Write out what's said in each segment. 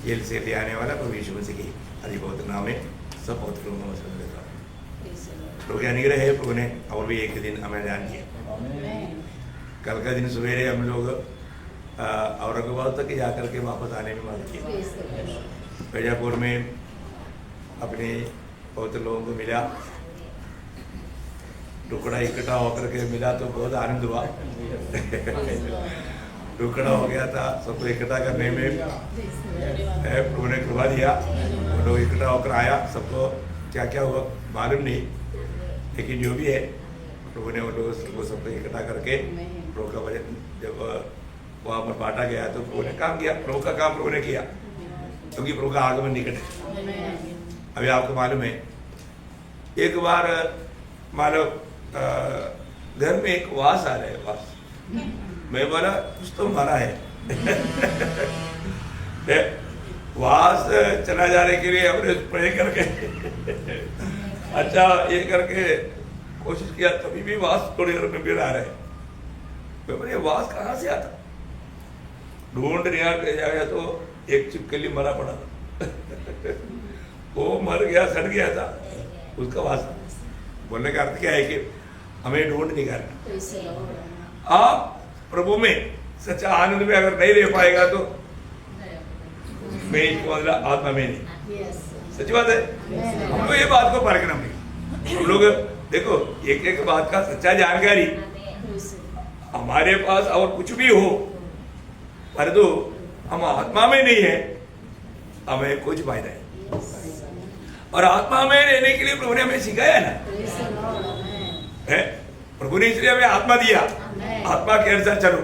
Jail से ले आने वाला प्रभु यीशु मसीह की अधिक पवित्र नाम में सब पवित्र लोगों को नमस्कार देता हूँ। प्रभु के अनुग्रह है, प्रभु ने और भी एक दिन हमें दान किया। कल का दिन सवेरे हम लोग औरंगाबाद तक जाकर के वापस आने में मदद की। मिर्जापुर में अपने पवित्र लोगों को मिला, टुकड़ा इकट्ठा होकर के मिला तो बहुत आनंद हुआ। टुकड़ा हो गया था, सबको इकट्ठा करने में प्रभु ने कृपा दिया। वो लोग इकट्ठा होकर आया, सबको क्या क्या हुआ मालूम नहीं, लेकिन जो भी है प्रभु ने वो लोग सबको इकट्ठा करके प्रभु का वचन जब वहाँ पर बांटा गया तो प्रभु ने काम किया। प्रभु का काम प्रभु ने किया, क्योंकि प्रभु का आगमन निकट है। अभी आपको मालूम है, एक बार मानो घर में एक वास आ रहा है, वास। मैं बोला कुछ तो मारा है। वास चला जाने के लिए हमने प्रे करके अच्छा ये करके कोशिश किया, तभी भी वास थोड़ी देर में फिर आ रहा है। मैं बोले वास कहाँ से आता? ढूंढ रिया जाएगा तो एक छिपकली मरा पड़ा था। वो मर गया, सड़ गया था, उसका वास। बोलने का अर्थ क्या है कि हमें ढूंढ नहीं करना। आप प्रभु में सच्चा आनंद में अगर नहीं रह पाएगा तो मैं इसको मतलब आत्मा में नहीं। सच्ची बात है। हम लोग ये बात को परखना नहीं। हम लोग देखो एक एक बात का सच्चा जानकारी हमारे पास और कुछ भी हो, पर तो हम आत्मा में नहीं है, हमें कुछ फायदा है। और आत्मा में रहने के लिए प्रभु ने हमें सिखाया ना, है? प्रभु ने इसलिए हमें आत्मा दिया, आत्मा के अनुसार चलो।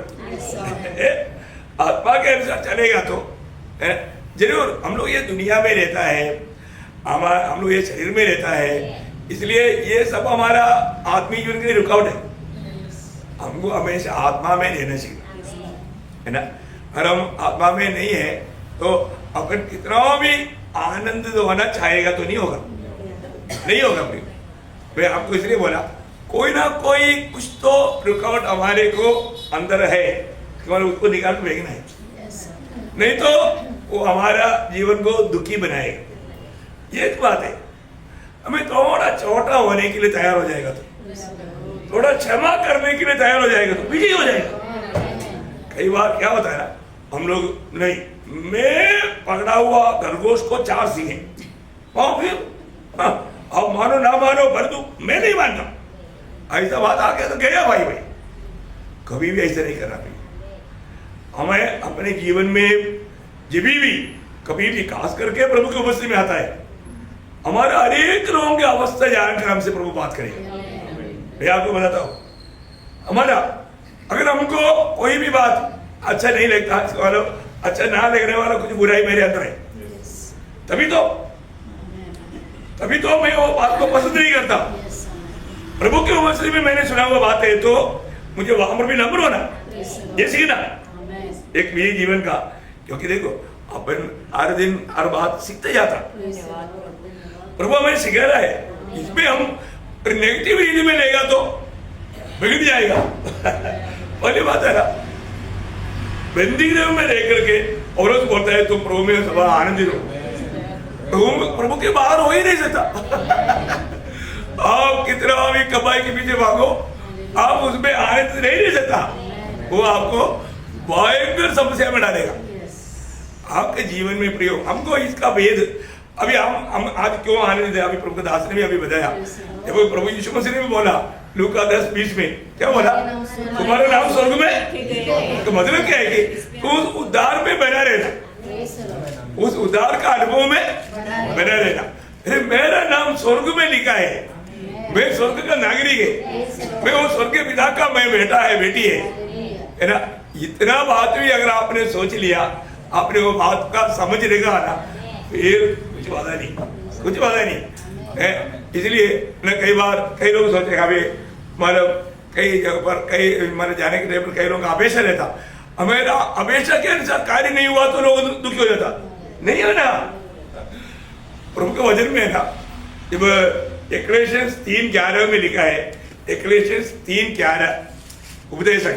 आत्मा के अनुसार चलेगा तो जरूर हम लोग ये दुनिया में रहता है, हम लोग ये शरीर में रहता है, इसलिए ये सब हमारा आत्मीय जीवन के लिए रुकावट है। हमको हमेशा आत्मा में रहना चाहिए, है ना। अगर हम आत्मा में नहीं है तो अपन कितना भी आनंद होना चाहेगा तो नहीं होगा, नहीं होगा। मैं आपको इसलिए बोला कोई ना कोई कुछ तो रुकावट हमारे को अंदर है, उसको निकाल के फेंकना है, नहीं तो वो हमारा जीवन को दुखी बनाएगा। ये तो बात है। हमें थोड़ा छोटा होने के लिए तैयार हो जाएगा तो, थोड़ा क्षमा करने के लिए तैयार हो जाएगा तो विजयी हो जाएगा। कई बार क्या होता है ना, हम लोग नहीं, मैं पकड़ा हुआ खरगोश को 4 सींगे, और फिर अब मानो ना मानो भर दू, मैं नहीं मानता। ऐसा बात आ गया तो गया भाई। कभी भी ऐसा नहीं करना चाहिए। हमें अपने जीवन में जब भी कभी भी खास करके प्रभु की उपस्थिति में आता है, हमारे हर एक लोगों की अवस्था जानकर हमसे प्रभु बात करेगा। मैं आपको बताता हूँ, हमारा अगर हमको कोई भी बात अच्छा नहीं लगता, अच्छा ना लगने वाला कुछ बुराई मेरे अंदर है, तभी तो मैं वो बात को पसंद नहीं करता। प्रभु के उपस्थिति में मैंने सुना हुआ बात है तो मुझे वहां पर भी नम्र होना, ये सीखना एक मेरे जीवन का। क्योंकि देखो अपन हर दिन हर बात सीखते जाता, प्रभु हमें सिखा रहा है। इसमें हम नेगेटिव रीति में लेगा तो बिगड़ जाएगा। पहली बात है ना, बंदी में रह करके और बोलता है तुम प्रभु में सब आनंदित हो, प्रभु के बाहर हो ही नहीं सकता। आप कितना भी कमाई के पीछे भागो, आप उसमें आनंद नहीं रह सकता। वो आपको भयंकर समस्या में डालेगा आपके जीवन में। प्रयोग हमको इसका भेद अभी हम आज क्यों आनंदित है, अभी प्रभु दास ने भी अभी बताया। देखो प्रभु यीशु मसीह ने भी बोला लूका 10:20 में, क्या बोला? तुम्हारा नाम स्वर्ग में। तो मतलब क्या है कि उस उद्धार में बना रहना, उस उद्धार का अनुभव में बना रहना। अरे मेरा नाम स्वर्ग में लिखा है, मैं स्वर्ग का नागरिक है, मैं वो स्वर्ग के पिता का मैं बेटा है, बेटी है ना। इतना बात भी अगर आपने सोच लिया, आपने वो बात का समझ लेगा ना, फिर कुछ वादा नहीं, कुछ वादा नहीं है। इसलिए न कई बार कई लोग सोचेगा अभी मतलब कई जगह पर कई मारे जाने के टाइम पर कई लोगों का अपेक्षा रहता, हमेरा अपेक्षा के अनुसार कार्य नहीं हुआ तो लोग दुखी हो जाता, नहीं है ना। प्रभु के वचन में है ना, जब एक्लेशियंस 3:11 में लिखा है, एक्लेशियंस 3:11 उपदेशक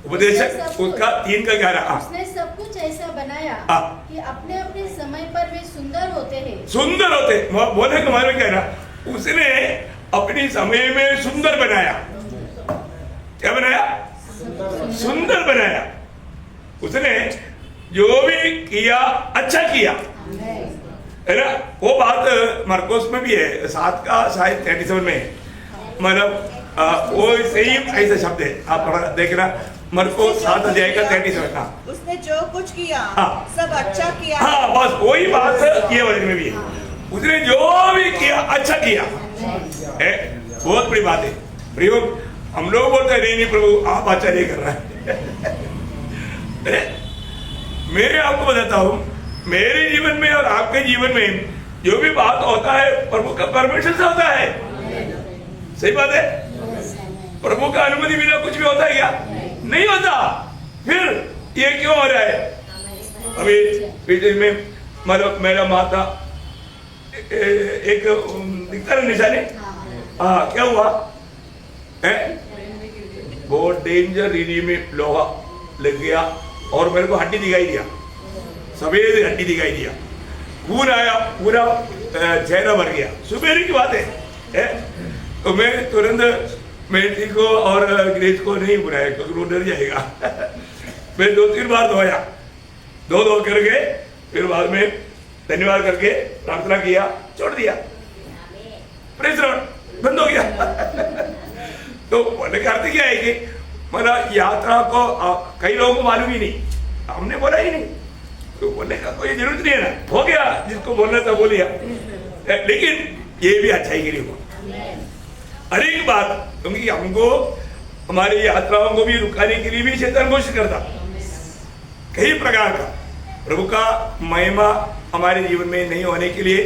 उपदेशक उसका 3:11। उसने सब कुछ ऐसा बनाया कि अपने अपने समय पर वे सुंदर होते हैं। सुंदर होते बोले के हमारे क्या ना, उसने अपनी समय में सुंदर बनाया। क्या बनाया? सुंदर बनाया। उसने जो भी किया अच्छा किया, है ना। वो बात मरकोस में भी है, 7 का शायद 37 में, मतलब वो सेम ऐसा शब्द है, आप देखना मरकोस 7 अध्याय का 37। उसने जो कुछ किया सब अच्छा किया। हाँ, बस वही बात ये वचन में भी है, उसने जो भी किया अच्छा किया है। बहुत बड़ी बात है प्रियो। हम लोग बोलते हैं नहीं प्रभु आप अच्छा नहीं कर रहा है। मैं आपको बताता हूँ, मेरे जीवन में और आपके जीवन में जो भी बात होता है प्रभु का परमिशन से होता है। सही बात है। प्रभु का अनुमति बिना कुछ भी होता है क्या? नहीं होता। फिर ये क्यों हो रहा है? अभी बीच में मतलब मेरा माता एक दिखता है निशानी, हाँ क्या हुआ है? बहुत डेंजर रीढ़ी में लोहा लग गया और मेरे को हड्डी दिखाई दिया, सफेद हड्डी दिखाई दिया, खून आया, पूरा चेहरा भर गया। सुबह की बात है। तो मैं तुरंत मेरी को और ग्रेस को नहीं बुलाया क्योंकि वो डर जाएगा। मैं 2-3 बार धोया, धो करके फिर बाद में धन्यवाद करके प्रार्थना किया, छोड़ दिया, प्रेज लॉर्ड, बंद हो गया। तो बोलने का अर्थ क्या है कि मतलब यात्रा को कई लोगों को मालूम ही नहीं, हमने बोला ही नहीं, तो बोलने का कोई जरूरत नहीं है ना, हो गया जिसको बोलना था बोल लिया। लेकिन ये भी अच्छाई के लिए हुआ हर एक बात, क्योंकि हमको हमारी यात्राओं को भी रुकाने के लिए भी शैतान कोशिश करता कई प्रकार का। प्रभु का महिमा हमारे जीवन में नहीं होने के लिए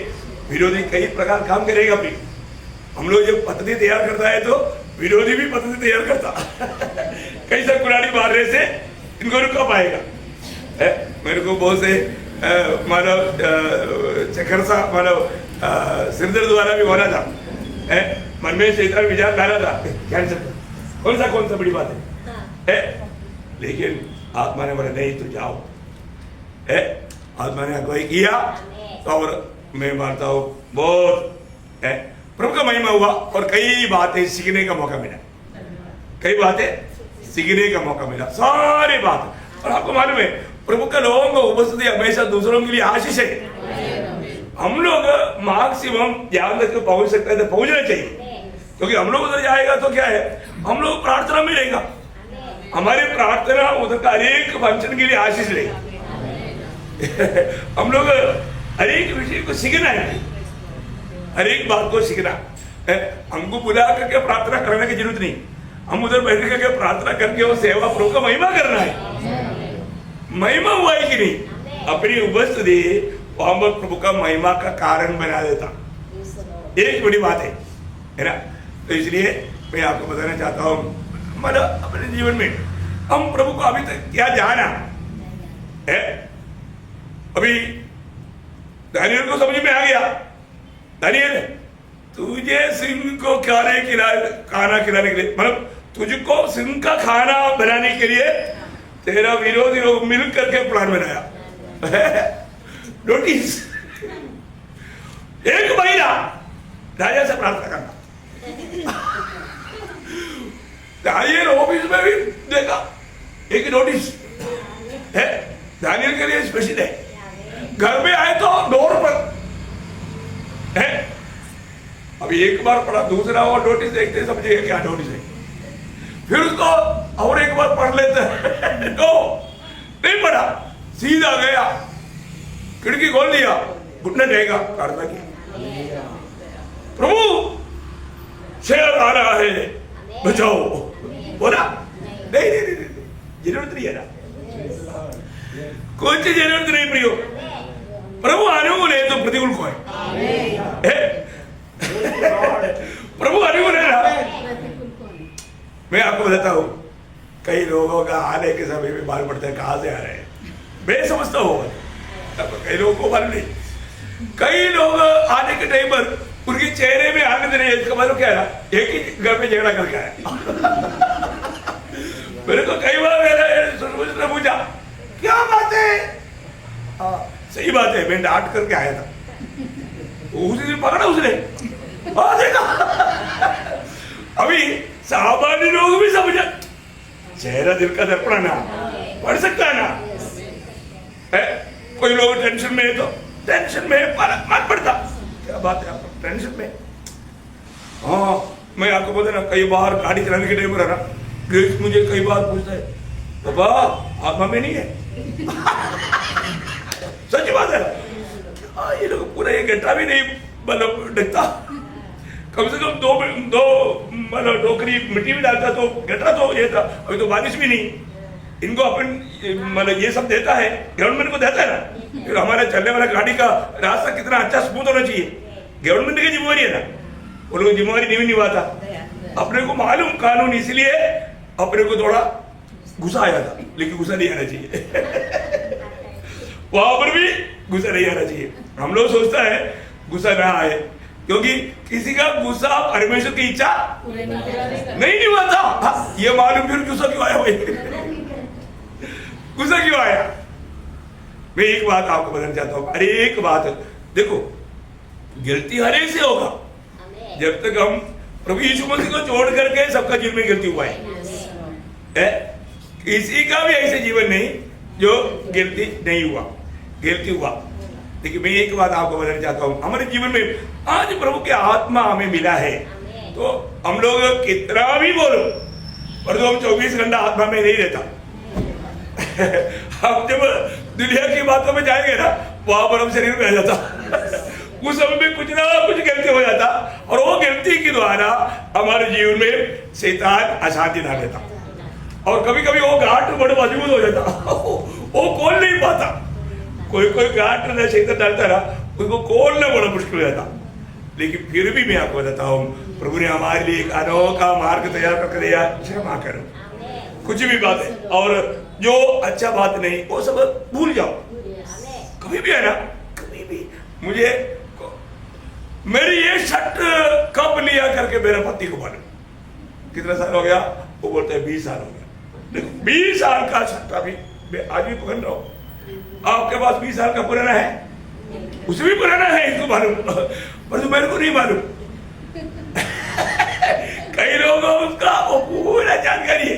विरोधी कई प्रकार काम करेगा। भी हम लोग जब पद्धति तैयार करता है तो विरोधी भी पद्धति तैयार करता। कैसा कुराड़ी मारने से इनको रुका पाएगा। मेरे को बहुत से मानव चक्कर सा मानव सिरदर्द वाला भी होना था, मन में शैतान विचार डाला था कैंसर कौन सा बड़ी बात है। लेकिन आत्मा ने बोला नहीं तू जाओ, आत्मा ने अगुवाई किया और मैं मानता हूँ बहुत प्रभु का महिमा हुआ और कई बातें सीखने का मौका मिला, कई बातें सीखने का मौका मिला, सारी बात। और आपको मालूम है प्रभु के लोगों को उपस्थिति हमेशा दूसरों के लिए आशीष है। हम लोग मैक्सिमम जहां तक पहुंच सकते हैं तो पहुंचना चाहिए, क्योंकि हम लोग उधर जाएगा तो क्या है, हम लोग प्रार्थना में रहेगा, हमारी प्रार्थना उधर का हर एक फंक्शन के लिए आशीष रहेगा। हम लोग हर एक विषय को सीखना है, हर एक बात को सीखना है। हमको बुला करके प्रार्थना करने की जरूरत नहीं, हम उधर बैठ करके प्रार्थना करके वो सेवा प्रभु का महिमा करना है। महिमा हुआ है कि नहीं, अपनी उपस्थिति वहां पर प्रभु का महिमा का कारण बना देता, एक बड़ी बात है ना। तो इसलिए मैं आपको बताना चाहता हूँ मतलब अपने जीवन में हम प्रभु को अभी तक क्या जाना है। अभी दानियल को समझ में आ गया, दानियल तुझे सिंह को खाना खिलाने के लिए, मतलब तुझको सिंह का खाना बनाने के लिए तेरा विरोधी लोग मिल करके प्लान बनाया। नोटिस, एक महीना राजा से प्रार्थना करना। दानियल ऑफिस में भी देखा एक नोटिस है, दानियल के लिए स्पेशल है। घर में आए तो डोर पर है। अभी एक बार पढ़ा, दूसरा और नोटिस देखते समझिए क्या नोटिस है, फिर उसको और एक बार पढ़ लेते हैं। तो नहीं पढ़ा, सीधा गया, खिड़की खोल दिया, घुटने रहेगा, प्रार्थना की, प्रभु शेर आ रहा है बचाओ। बोला नहीं, जरूरत नहीं है ना, कुछ जरूरत नहीं प्रियो। प्रभु अनुकूल है तो प्रतिकूल को है। प्रभु अनुकूल है ना। मैं आपको बताता हूँ कई लोगों का आने के समय में मालूम पड़ता है कहाँ से आ रहे हैं, मैं समझता हूँ कई लोगों को मालूम नहीं। कई लोग आने के टाइम पर उनके चेहरे में आनंद नहीं है, इसका मतलब क्या है, एक ही घर में झगड़ा करके आया। मेरे को कई बार ने पूछा क्या बात है, सही बात है, मैं डांट करके आया था, उसी दिन पकड़ा उसने, देखा। अभी सामान्य लोग भी समझा, चेहरा दिल का दर्पण ना पढ़ सकता है ना है? कोई लोग टेंशन में है तो टेंशन में फर्क मत पड़ता, क्या बात है आपको टेंशन में। हाँ मैं आपको बोलता ना, कई बार गाड़ी चलाने के टाइम पर ना ग्रेस मुझे कई बार पूछता है, बाबा आत्मा में नहीं है। सच बात है, ये लोग पूरा एक घंटा भी नहीं मतलब डकता, कम से कम दो मतलब टोकरी मिट्टी में डालता तो घंटा तो ये था। अभी तो बारिश भी नहीं, इनको अपन मतलब ये सब देता है, गवर्नमेंट को देता है ना, फिर हमारे चलने वाला गाड़ी का रास्ता कितना अच्छा स्मूथ होना चाहिए, गवर्नमेंट की जिम्मेवारी है ना, वो लोग जिम्मेवारी नहीं निभाता। अपने को मालूम कानून, इसलिए अपने को थोड़ा गुस्सा आया था, लेकिन गुस्सा नहीं आना चाहिए। वहां पर भी गुस्सा नहीं आना चाहिए। हम लोग सोचता है गुस्सा ना आए, क्योंकि किसी का गुस्सा परमेश्वर की इच्छा नहीं निभाता। ये मालूम फिर गुस्सा क्यों आया भाई, गुस्सा क्यों आया। मैं एक बात आपको बताना चाहता हूं, अरे एक बात देखो, गलती हर एक से होगा, जब तक हम प्रभु यीशु मसीह को छोड़ करके सबका जीवन में गलती हुआ है, किसी का भी ऐसे जीवन नहीं जो गलती नहीं हुआ, गलती हुआ। लेकिन मैं एक बात आपको बताना चाहता हूं, हमारे जीवन में आज प्रभु की आत्मा हमें मिला है, तो हम लोग कितना भी बोलो, पर हम 24 घंटा आत्मा में नहीं रहता। हम जब दुनिया की बातों में जाएंगे ना, वहां पर हम शरीर में आ जाता, उस समय में कुछ ना कुछ गलती हो जाता, और वो गलती के द्वारा हमारे जीवन में शैतान अशांति डाल देता, और कभी कभी वो गांठ बड़े मजबूत हो जाता, वो खोल नहीं पाता। कोई कोई गांठ ना शैतान डालता ना, उसको खोलना बड़ा मुश्किल हो जाता। लेकिन फिर भी मैं आपको बताता हूँ, प्रभु ने हमारे लिए एक अनोखा मार्ग तैयार करके दिया, क्षमा करो कुछ भी बात है, और जो अच्छा बात नहीं वो सब भूल जाओ। कभी भी है ना, कभी भी मुझे मेरी ये शर्ट कब लिया करके मेरे पति को मालूम, कितना साल हो गया, वो बोलते हैं 20 साल हो गया। देखो 20 साल का शर्ट अभी आज भी पहन रहा हूं, आपके पास 20 साल का पुराना है, उसे भी पुराना है, इसको मालूम, पर तो मेरे को नहीं मालूम। कई लोगों उसका वो पूरा जानकारी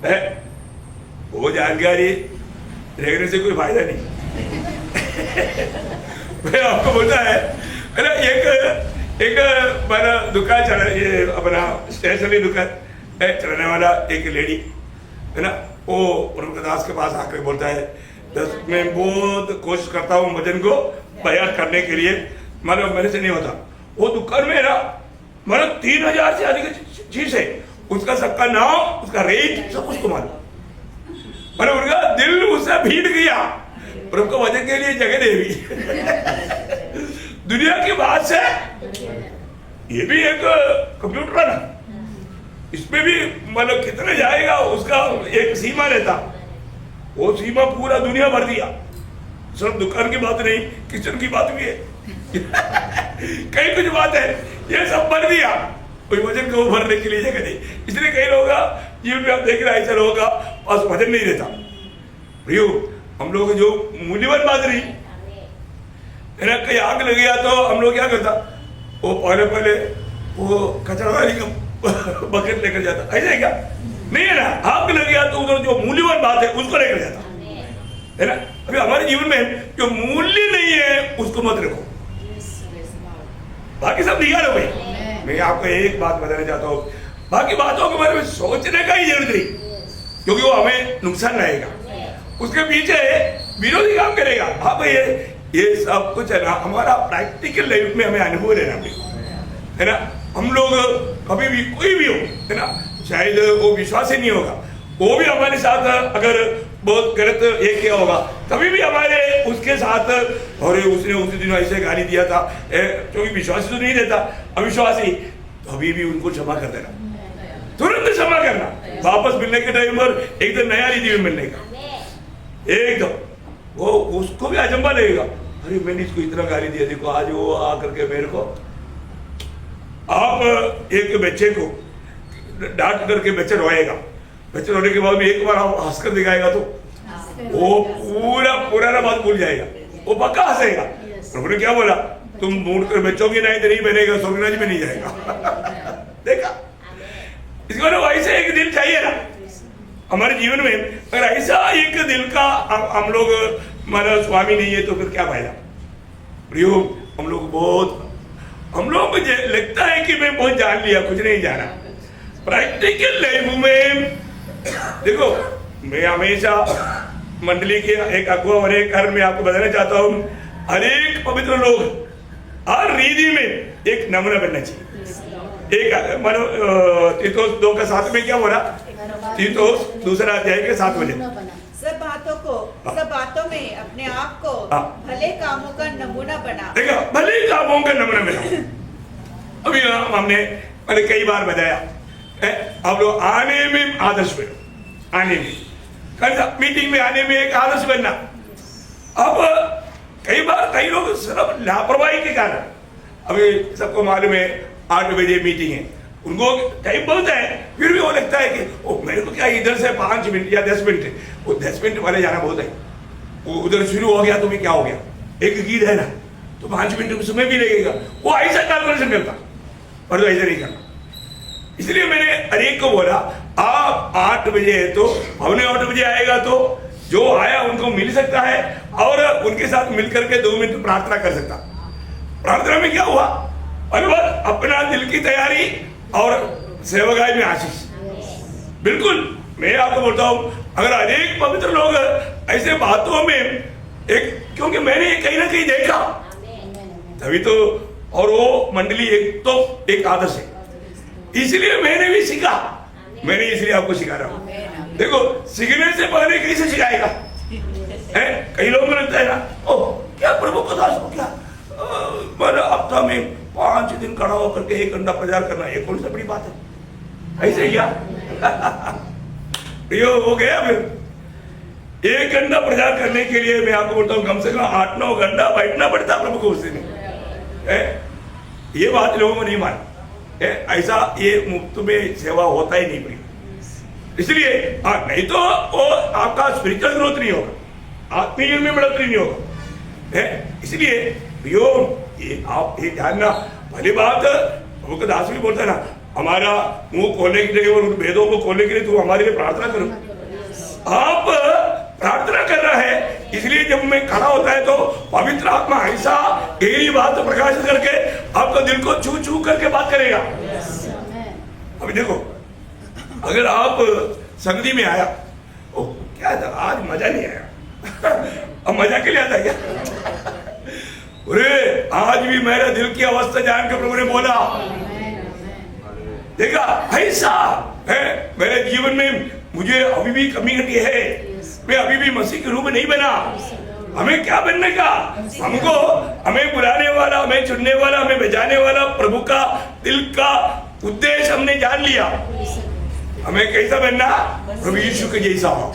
है, वो जानकारी देखने से कोई फायदा नहीं। मैं आपको बोलता है ना, एक मेरा दुकान चला, ये अपना स्टेशनरी दुकान चलाने वाला एक लेडी है ना, वो प्रभुदास के पास आकर बोलता है, मैं बहुत कोशिश करता हूँ वजन को बयान करने के लिए, मतलब मेरे से नहीं होता। वो दुकान में ना मतलब 3000 से अधिक चीज है, उसका सबका नाम, उसका रेट सब उसको मालूम, मतलब उनका दिल उससे भीड़ गया, पर उनको वजन के लिए जगह दे दी। दुनिया की बात से ये भी एक कंप्यूटर है ना, इसमें भी मतलब कितने जाएगा उसका एक सीमा रहता, वो सीमा पूरा दुनिया भर दिया। सिर्फ दुकान की बात नहीं, किचन की बात भी है। कई कुछ बात है, ये सब भर दिया, कोई वजन को भरने के लिए जगह नहीं। इसलिए कई लोग जीवन में आप देख रहे हैं, ऐसा लोगों का पास वजन नहीं रहता। प्रियो, हम लोग जो मूल्यवान बात रही है ना, कहीं आग लग गया तो हम लोग क्या करता, वो पहले वो कचरा वाली का बकेट लेकर जाता, ऐसा है क्या? नहीं है ना, आग लग गया तो उधर जो मूल्यवान बात है उसको लेकर जाता है ना। अभी हमारे जीवन में जो मूल्य नहीं है उसको मत रखो, बाकी सब निकालो भाई। मैं आपको एक बात बताना चाहता हूँ, बाकी बातों के बारे में सोचने का ही जरूरत नहीं, क्योंकि वो हमें नुकसान लाएगा, उसके पीछे विरोधी काम करेगा। हाँ भाई, ये सब कुछ है ना, हमारा प्रैक्टिकल लाइफ में हमें अनुभव लेना है ना। हम लोग कभी भी कोई भी हो है ना, शायद वो विश्वासी नहीं होगा, वो भी हमारे साथ अगर बहुत गलत ये किया होगा, तभी भी हमारे उसके साथ, और उसने उस दिन ऐसे गाली दिया था, क्योंकि विश्वासी तो नहीं देता, अविश्वासी, तो अभी भी उनको क्षमा कर देना, तुरंत क्षमा करना, वापस मिलने के टाइम पर एकदम नया रीति में मिलने का, एकदम वो उसको भी अचंभा लगेगा, अरे मैंने इसको इतना गाली दिया, देखो आज वो आकर के मेरे को। आप एक बच्चे को डांट करके बच्चा रोएगा, बच्चे होने के बाद भी एक बार आप हंसकर दिखाएगा तो वो पूरा पुराना बात भूल जाएगा, वो पक्का हंसेगा। प्रभु ने क्या बोला, तुम मूड कर बच्चोगे नहीं तो नहीं बनेगा, स्वर्गराज में नहीं जाएगा। देखा, इसको ऐसे एक दिल चाहिए ना हमारे जीवन में। अगर ऐसा एक दिल का हम लोग हमारा स्वामी नहीं है तो फिर क्या फायदा। प्रियो, हम लोग मुझे लगता है कि मैं बहुत जान लिया, कुछ नहीं जाना। प्रैक्टिकल लाइफ में देखो, मैं हमेशा मंडली के एक अगुआ और एक कारण में आपको बताना चाहता हूँ, हर एक पवित्र लोग हर रीति में एक नमूना बनना चाहिए। एक मानो तीतोस 2:7 में क्या हो रहा, तीतोस 2 अध्याय के 7 बजे, सब बातों में अपने आप को भले कामों का नमूना बना। देखो, भले कामों का नमूना बना। अभी हमने कई बार बताया, आप लोग आने में आदर्श बनो, आने में मीटिंग में आने में एक आदर्श बनना। अब कई बार कई लोग सिर्फ लापरवाही के कारण, अभी सबको मालूम है 8 बजे मीटिंग है, उनको टाइम बहुत है, फिर भी वो लगता है कि ओ मेरे को क्या इधर से 5 मिनट या 10 मिनट, वो 10 मिनट वाले जाना बहुत है, वो उधर शुरू हो गया तो भी क्या हो गया, एक गीत है ना तो 5 मिनट उसमें भी लगेगा। वो ऐसा कैलकुलेशन करता, और तो ऐसा नहीं करना। इसलिए मैंने अनेक को बोला, आप 8 बजे है तो 8 बजे आएगा तो जो आया उनको मिल सकता है और उनके साथ मिलकर के 2 मिनट प्रार्थना कर सकता। प्रार्थना में क्या हुआ, अपना दिल की तैयारी और सेवकाई में आशीष। बिल्कुल, मैं आपको बोलता हूं, अगर अनेक पवित्र लोग ऐसे बातों में एक, क्योंकि मैंने कहीं ना कहीं देखा तभी तो, और वो मंडली एक आदर्श है, इसलिए मैंने भी सीखा। मैंने इसलिए आपको सिखा रहा हूं। देखो, सीखने से पहले कैसे सिखाएगा, कई लोगों को लगता है ना, ओ क्या प्रभु को दास को क्या हफ्ता में 5 दिन खड़ा होकर के 1 घंटा प्रचार करना, ये कौन सा बड़ी बात है, ऐसे क्या हो गया। फिर 1 घंटा प्रचार करने के लिए मैं आपको बोलता हूँ कम से कम 8-9 घंटा बैठना पड़ता प्रभु को उस दिन। ये बात लोगों को नहीं मानी, ऐसा ये मुफ्त में सेवा होता ही नहीं। इसलिए नहीं तो वो आपका स्पिरिचुअल ग्रोथ नहीं होगा, आत्मीय में बढ़ोतरी नहीं होगा। इसलिए आप ये जानना, पहली बात प्रभु का दास भी बोलता है ना, हमारा मुंह खोलने के लिए और उन भेदों को खोलने के लिए तू हमारे लिए प्रार्थना करो। आप प्रार्थना कर रहा है, इसलिए जब मैं खड़ा होता है तो पवित्र आत्मा ऐसा यही बात प्रकाशित करके आपका दिल को छू छू करके बात करेगा। अभी देखो, अगर आप संगति में आया, ओ क्या था आज मजा नहीं आया अब मजा के लिए आता है क्या? अरे आज भी मेरा दिल की अवस्था जान के प्रभु ने बोला, देखा ऐसा है मेरे जीवन में, मुझे अभी भी कमी घटी है, मैं अभी भी मसीह के रूप में नहीं बना। हमें क्या बनने का, हमको हमें बुलाने वाला, हमें चुनने वाला, हमें बचाने वाला प्रभु का दिल का उद्देश्य हमने जान लिया। हमें कैसा बनना, प्रभु यीशु के जैसा हो।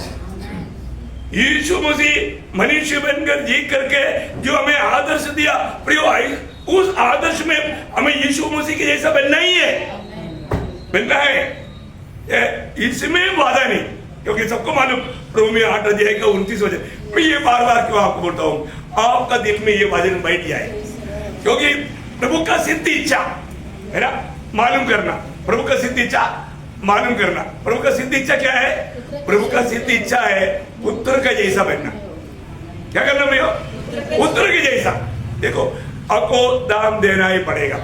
यीशु मसीह मनुष्य बनकर जी करके जो हमें आदर्श दिया, प्रियो उस आदर्श में हमें यीशु मसीह के जैसा बनना ही है, बनना है। इसमें वादा नहीं, क्योंकि सबको मालूम प्रभु में 8 अध्याय का 29 वचन। मैं ये बार बार क्यों आपको बोलता हूँ, आपका दिल में ये वचन बैठ जाए, क्योंकि प्रभु का सिद्ध इच्छा है ना मालूम करना, प्रभु का सिद्ध इच्छा मालूम करना। प्रभु का सिद्ध इच्छा क्या है? प्रभु का सिद्ध इच्छा है पुत्र का जैसा बनना। क्या करना भैया? पुत्र के जैसा। देखो, आपको दाम देना ही पड़ेगा,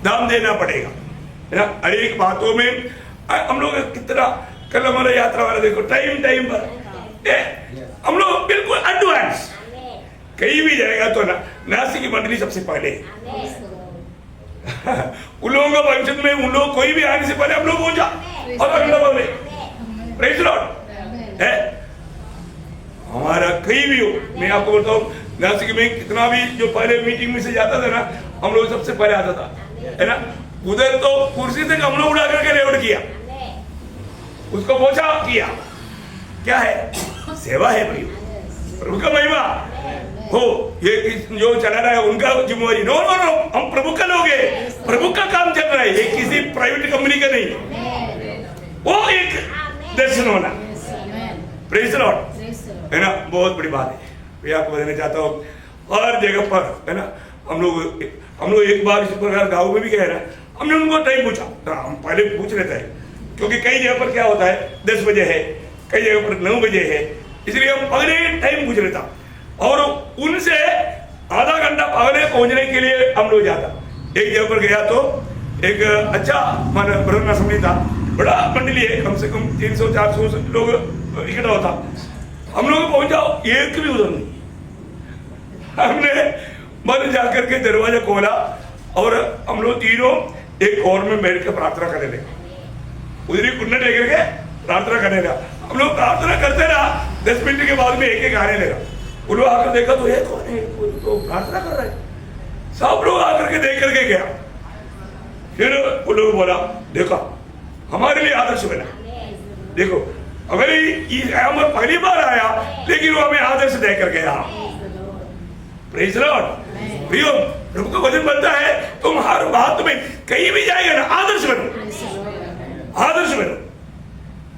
दाम देना पड़ेगा, है ना। हर एक बातों में हम लोग कितना, कल हमारा यात्रा वाला देखो टाइम पर हम लोग बिल्कुल एडवांस, कहीं भी जाएगा तो ना नासिक की मंडली सबसे पहले उन लोगों का फंक्शन में उन लोग कोई भी आने से पहले हम लोग पहुंचा और अगला बोले प्रेज लॉर्ड है। हमारा कहीं भी हो, मैं आपको बोलता हूँ नासिक में कितना भी जो पहले मीटिंग में से जाता था ना, हम लोग सबसे पहले आता था, है ना। उधर तो कुर्सी से हम लोग उड़ा करके रेवड़ किया, उसको पोछा किया। क्या है? सेवा है भाई, प्रभु का महिमा हो। ये जो चला रहा है उनका जिम्मेवारी, नो नो नो, हम प्रभु का लोग हैं, प्रभु का काम चल रहा है, ये किसी प्राइवेट कंपनी का नहीं। वो एक दर्शन होना। Yes, amen. Praise the Lord, Praise the Lord. है ना, बहुत बड़ी बात है। मैं आपको बताना चाहता हूँ, हर जगह पर, है ना, हम लोग एक बार इस प्रकार गाँव में भी गए ना, हमने उनको टाइम पूछा, हम पहले पूछ लेते हैं, क्योंकि कई जगह पर क्या होता है 10 बजे है, कई जगह पर 9 बजे है, इसलिए हम पहले टाइम पूछ लेता और उनसे आधा घंटा पहले पहुंचने के लिए हम लोग जाता। एक जगह पर गया तो एक अच्छा माना ब्रह्म समझी था, बड़ा मंडली है, कम से कम 300-400 लोग इकट्ठा होता। हम लोग पहुंचा, एक भी उधर नहीं। हमने मन जाकर के दरवाजा खोला और हम लोग तीनों एक कॉर्नर में बैठ के प्रार्थना करने लगे, उधर ही कुंडा टेक करके प्रार्थना करने लगा। हम लोग प्रार्थना करते रहा, 10 मिनट के बाद में एक एक आने लगा। उन लोग आकर देखा तो ये कौन है, तो प्रार्थना कर रहा है। सब लोग आकर के देख करके गया। फिर उन लोग बोला, देखा हमारे लिए आदर्श बना, देखो अगर हम पहली बार आया लेकिन वो हमें आदर्श देकर गया। Praise the Lord. प्रियो, प्रभु का वचन बनता है, तुम हर बात में कहीं भी जाएगा ना, आदर्श बनो, आदर्श बनो,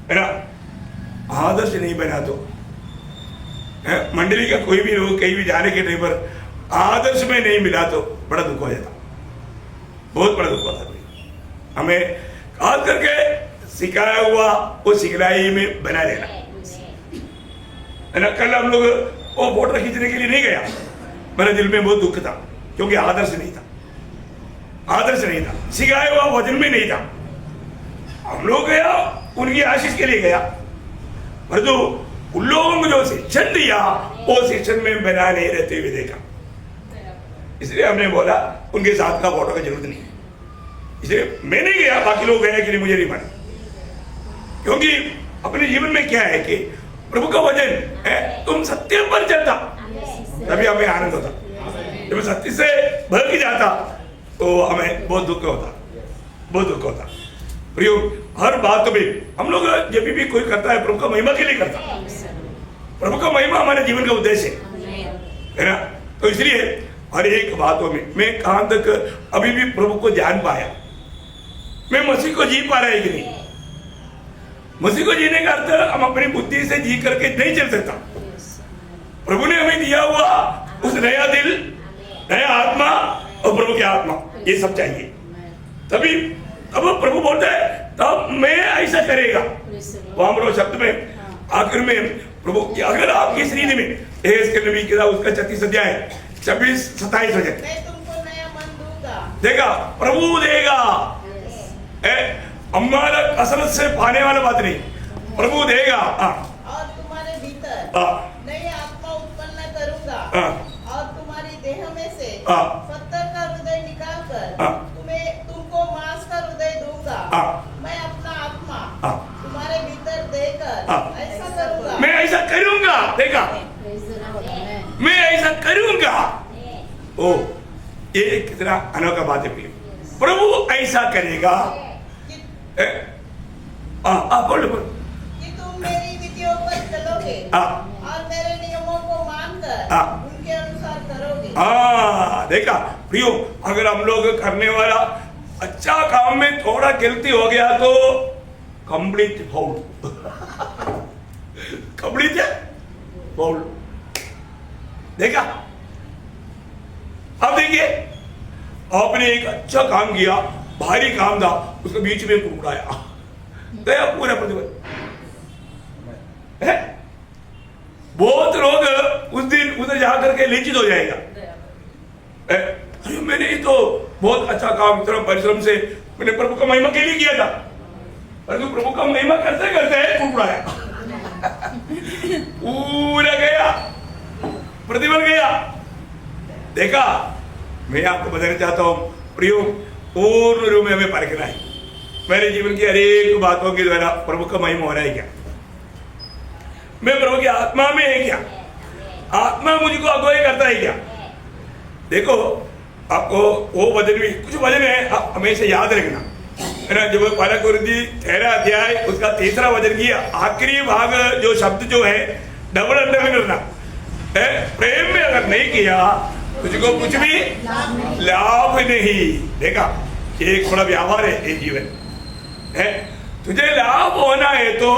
है ना। आदर्श नहीं बना तो मंडली का कोई भी लोग कहीं भी जाने के टाइम पर आदर्श में नहीं मिला तो बड़ा दुख हो जाता, बहुत बड़ा दुख होता। हमें खास करके सिखाया हुआ वो सिखलाई में बना रहना, है ना। कल हम लोग वो फोटो खींचने के लिए नहीं गया, मेरे दिल में बहुत दुख था, क्योंकि आदर्श नहीं था, आदर्श नहीं था, सिखाया हुआ वचन में नहीं था। हम लोग गया उनकी आशीष के लिए गया, पर जो उन लोगों को जो शिक्षण दिया वो शिक्षण में बना नहीं रहते हुए देखा, इसलिए हमने बोला उनके साथ का फोटो की जरूरत नहीं है। इसलिए मैं नहीं गया, बाकी लोग गए कि नहीं मुझे नहीं मालूम, क्योंकि अपने जीवन में क्या है कि प्रभु का वचन है, तुम सत्य पर चलता तभी हमें आनंद होता, जब सत्य से भटक जाता तो हमें बहुत दुख होता, बहुत दुख होता। प्रियो, हर बात में हम लोग जब भी कोई करता है प्रभु का महिमा के लिए करता है, प्रभु का महिमा हमारे जीवन का उद्देश्य है ना। तो इसलिए हर एक बातों में मैं कहां तक अभी भी प्रभु को जान पाया, मैं मसीह को जी पा रहा है कि नहीं। मसीह को जीने का अर्थ हम अपनी बुद्धि से जी करके नहीं चल सकता। प्रभु ने हमें दिया हुआ उस नया दिल, नया आत्मा और प्रभु की आत्मा, ये सब चाहिए, तभी अब प्रभु बोलता है तब मैं ऐसा करेगा। वहां शब्द में आखिर में प्रभु, अगर आपकी श्रीनि में इसके नबी के उसका 36 अध्याय 26-27 वचन, मैं तुमको नया मन दूंगा, देगा, प्रभु देगा। हमारा कसरत से पाने वाला बात नहीं, प्रभु देगा। और तुम्हारे भीतर नई आत्मा उत्पन्न करूंगा, और तुम्हारी देह में से पत्थर का हृदय निकालकर तुमको मांस का हृदय दूंगा। मैं अपना आत्मा तुम्हारे भीतर देकर ऐसा करूंगा, मैं ऐसा करूंगा, देखा, मैं ऐसा करूंगा। ओ, ये कितना अनोखा बात है। प्रभु ऐसा करेगा, बोलो कि तुम मेरी विधियों पर चलोगे और मेरे नियमों को मानकर उनके अनुसार करोगे। देखा प्रियो, अगर हम लोग करने वाला अच्छा काम में थोड़ा गलती हो गया तो कंप्लीट फाउल, कंप्लीट फाउल। देखा, अब देखिए, आपने एक अच्छा काम किया, भारी काम था, उसको बीच में उड़ाया, गया पूरा प्रतिबल। बहुत लोग उस दिन उधर जाकर के लिंचित हो जाएगा, अरे मैंने ये तो बहुत अच्छा काम, इतना परिश्रम से मैंने प्रभु का महिमा के लिए किया था, परंतु प्रभु का महिमा करते करते उड़ाया, पूरा गया, प्रतिबल गया। देखा, मैं आपको बताना चाहता हूं प्रियो, पूर्ण रूप में हमें परखना है, मेरे जीवन की हर एक बातों के द्वारा प्रभु का महिमा हो रहा है क्या, मैं प्रभु की आत्मा में है क्या, आत्मा मुझको अगुवाई करता है क्या। देखो, आपको वो वचन भी, कुछ वचन है आप हमेशा याद रखना, है ना। जब पहला कुरिन्थी 13 अध्याय उसका 3रा वचन की आखिरी भाग जो शब्द जो है डबल अंडरलाइन करना है, प्रेम में अगर नहीं किया तुझको कुछ भी लाभ नहीं। देखा, एक बड़ा व्यवहार है ये जीवन है, तुझे लाभ होना है तो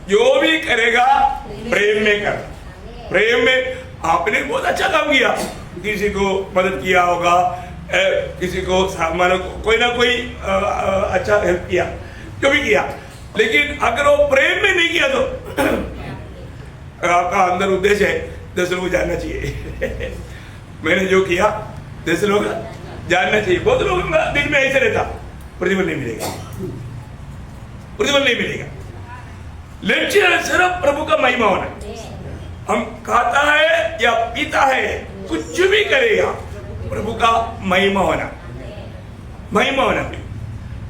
जो भी करेगा प्रेम में कर। प्रेम में आपने बहुत अच्छा काम किया, किसी को मदद किया होगा, किसी को मानो कोई ना कोई अच्छा हेल्प किया, जो भी किया, लेकिन अगर वो प्रेम में नहीं किया तो आपका अंदर उद्देश्य है 10 लोग जानना चाहिए मैंने जो किया 10 लोग जानना चाहिए। बहुत लोगों का दिल में ऐसे रहता, प्रतिफल नहीं मिलेगा, प्रतिफल नहीं मिलेगा। लक्ष्य सिर्फ प्रभु का महिमा होना। हम खाता है या पीता है, कुछ भी करेगा, प्रभु का महिमा होना, महिमा होना।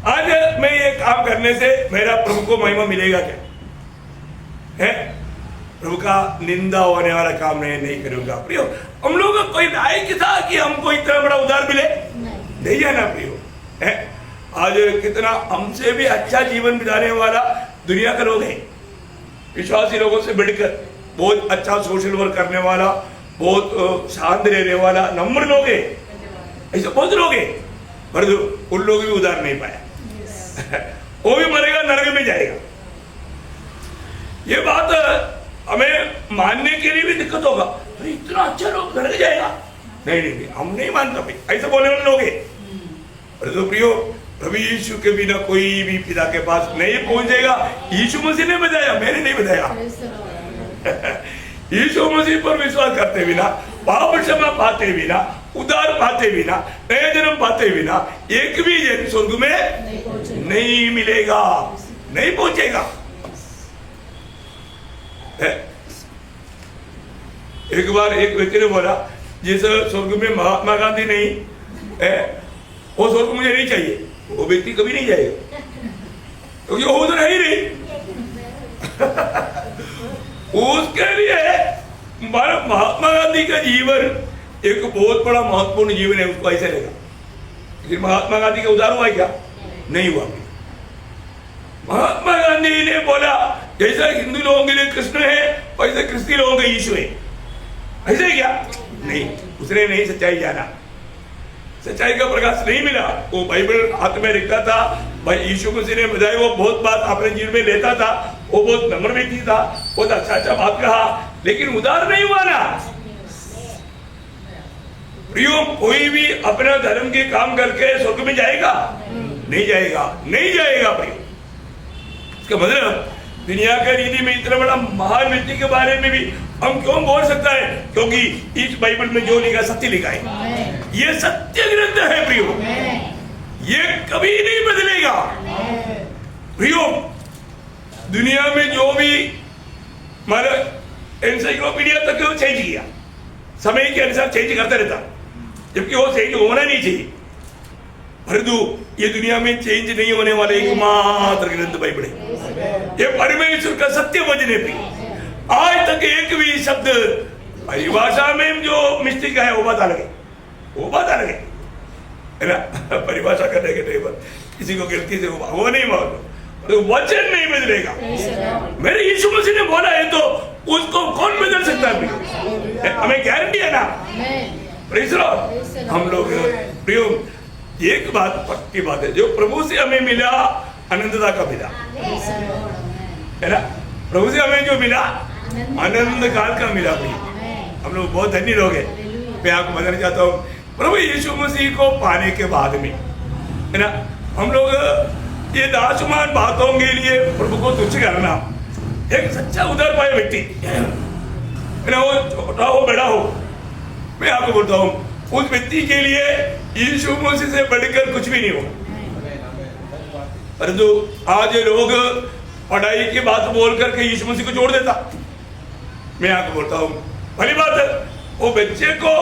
आज मैं ये काम करने से मेरा प्रभु को महिमा मिलेगा क्या? है प्रभु का निंदा होने वाला काम नहीं करूंगा। प्रियो, हम लोग का कोई लायक था कि हमको इतना बड़ा उधार मिले? नहीं जाना प्रियो है। आज कितना हमसे भी अच्छा जीवन बिताने वाला दुनिया का लोग है, विश्वासी लोगों से बढ़कर बहुत अच्छा सोशल वर्क करने वाला, बहुत शांत रहने वाला, नम्र लोग है, ऐसे बहुत लोग है, पर उन लोग भी उधार नहीं पाया वो भी मरेगा, नरक में जाएगा। ये बात हमें मानने के लिए भी दिक्कत होगा, अरे इतना अच्छा लोग नरक जाएगा, नहीं हम नहीं मानता भाई, ऐसे बोलने वाले लोग हैं। अरे तो प्रियो, प्रभु यीशु के बिना कोई भी पिता के पास नहीं पहुंचेगा। यीशु मसीह ने बताया, मैंने नहीं बताया यीशु मसीह पर विश्वास करते बिना, पाप क्षमा पाते बिना, उद्धार पाते बिना, नया जन्म पाते बिना एक भी जन स्वर्ग में नहीं मिलेगा, नहीं पहुंचेगा। एक बार एक व्यक्ति ने बोला, जिस स्वर्ग में महात्मा गांधी नहीं है, वो स्वर्ग मुझे नहीं चाहिए, वो व्यक्ति कभी नहीं जाएगा, क्योंकि वो उधर है ही नहीं उसके लिए महात्मा गांधी का जीवन एक बहुत बड़ा महत्वपूर्ण जीवन है, उसको ऐसे रहेगा। लेकिन महात्मा गांधी का उद्धार हुआ क्या? नहीं हुआ। महात्मा गांधी ने बोला, जैसा हिंदू लोगों के लिए कृष्ण है, वैसे क्रिस्ती लोगों का यीशु है, ऐसे क्या? नहीं, उसने नहीं सच्चाई जाना, सच्चाई का प्रकाश नहीं मिला। वो बाइबल हाथ में रखता था, भाई यीशु मसीह ने बताया, वो बहुत बात अपने जीवन में लेता था, वो बहुत नम्र व्यक्ति था, बहुत अच्छा बात कहा, लेकिन उद्धार नहीं हुआ ना। प्रियो, कोई भी अपना धर्म के काम करके स्वर्ग में जाएगा? नहीं जाएगा, नहीं जाएगा प्रियो। इसका मतलब दुनिया के रीति में इतना बड़ा महान व्यक्ति के बारे में भी हम क्यों बोल सकता है? क्योंकि इस बाइबल में जो लिखा सत्य लिखा है, ये सत्य ग्रंथ है प्रियो, ये कभी नहीं बदलेगा प्रियो। दुनिया में जो भी हमारा एनसाइक्लोपीडिया तक वो चेंज किया, समय के अनुसार चेंज करता रहता, जबकि वो चेंज होना नहीं चाहिए। परंतु ये दुनिया में चेंज नहीं होने वाला एकमात्र ग्रंथ बाइबल है। ये परमेश्वर का सत्य वचन है प्रिय। आज तक एक भी शब्द परिभाषा में जो मिस्टेक है वो बात अलग है, वो बात अलग है ना। परिभाषा करने के टाइम पर किसी को गलती से वो नहीं मालूम, तो वचन नहीं बदलेगा। मेरे यीशु मसीह ने बोला है तो उसको कौन बदल सकता है? हमें गारंटी है ना। Praise Lord. हम लोग प्रियो, एक बात पक्की बात है, जो प्रभु से हमें मिला अनंतता का मिला है ना। प्रभु से हमें जो मिला आनंद काल का मिला भैया, हम लोग बहुत धन्य लोग हैं। मैं आपको बताना चाहता हूँ, प्रभु यीशु मसीह को पाने के बाद में है ना, हम लोग ये दासमान बातों के लिए प्रभु को तुच्छ करना, एक सच्चा उधार पाए व्यक्ति है ना, वो छोटा हो बड़ा हो, मैं आपको बोलता हूँ उस व्यक्ति के लिए यीशु मसीह से बढ़कर कुछ भी नहीं हो। परंतु आज लोग पढ़ाई की बात बोल करके यीशु मसीह को जोड़ देता। मैं आपको बोलता हूँ, भली बात है, वो बच्चे को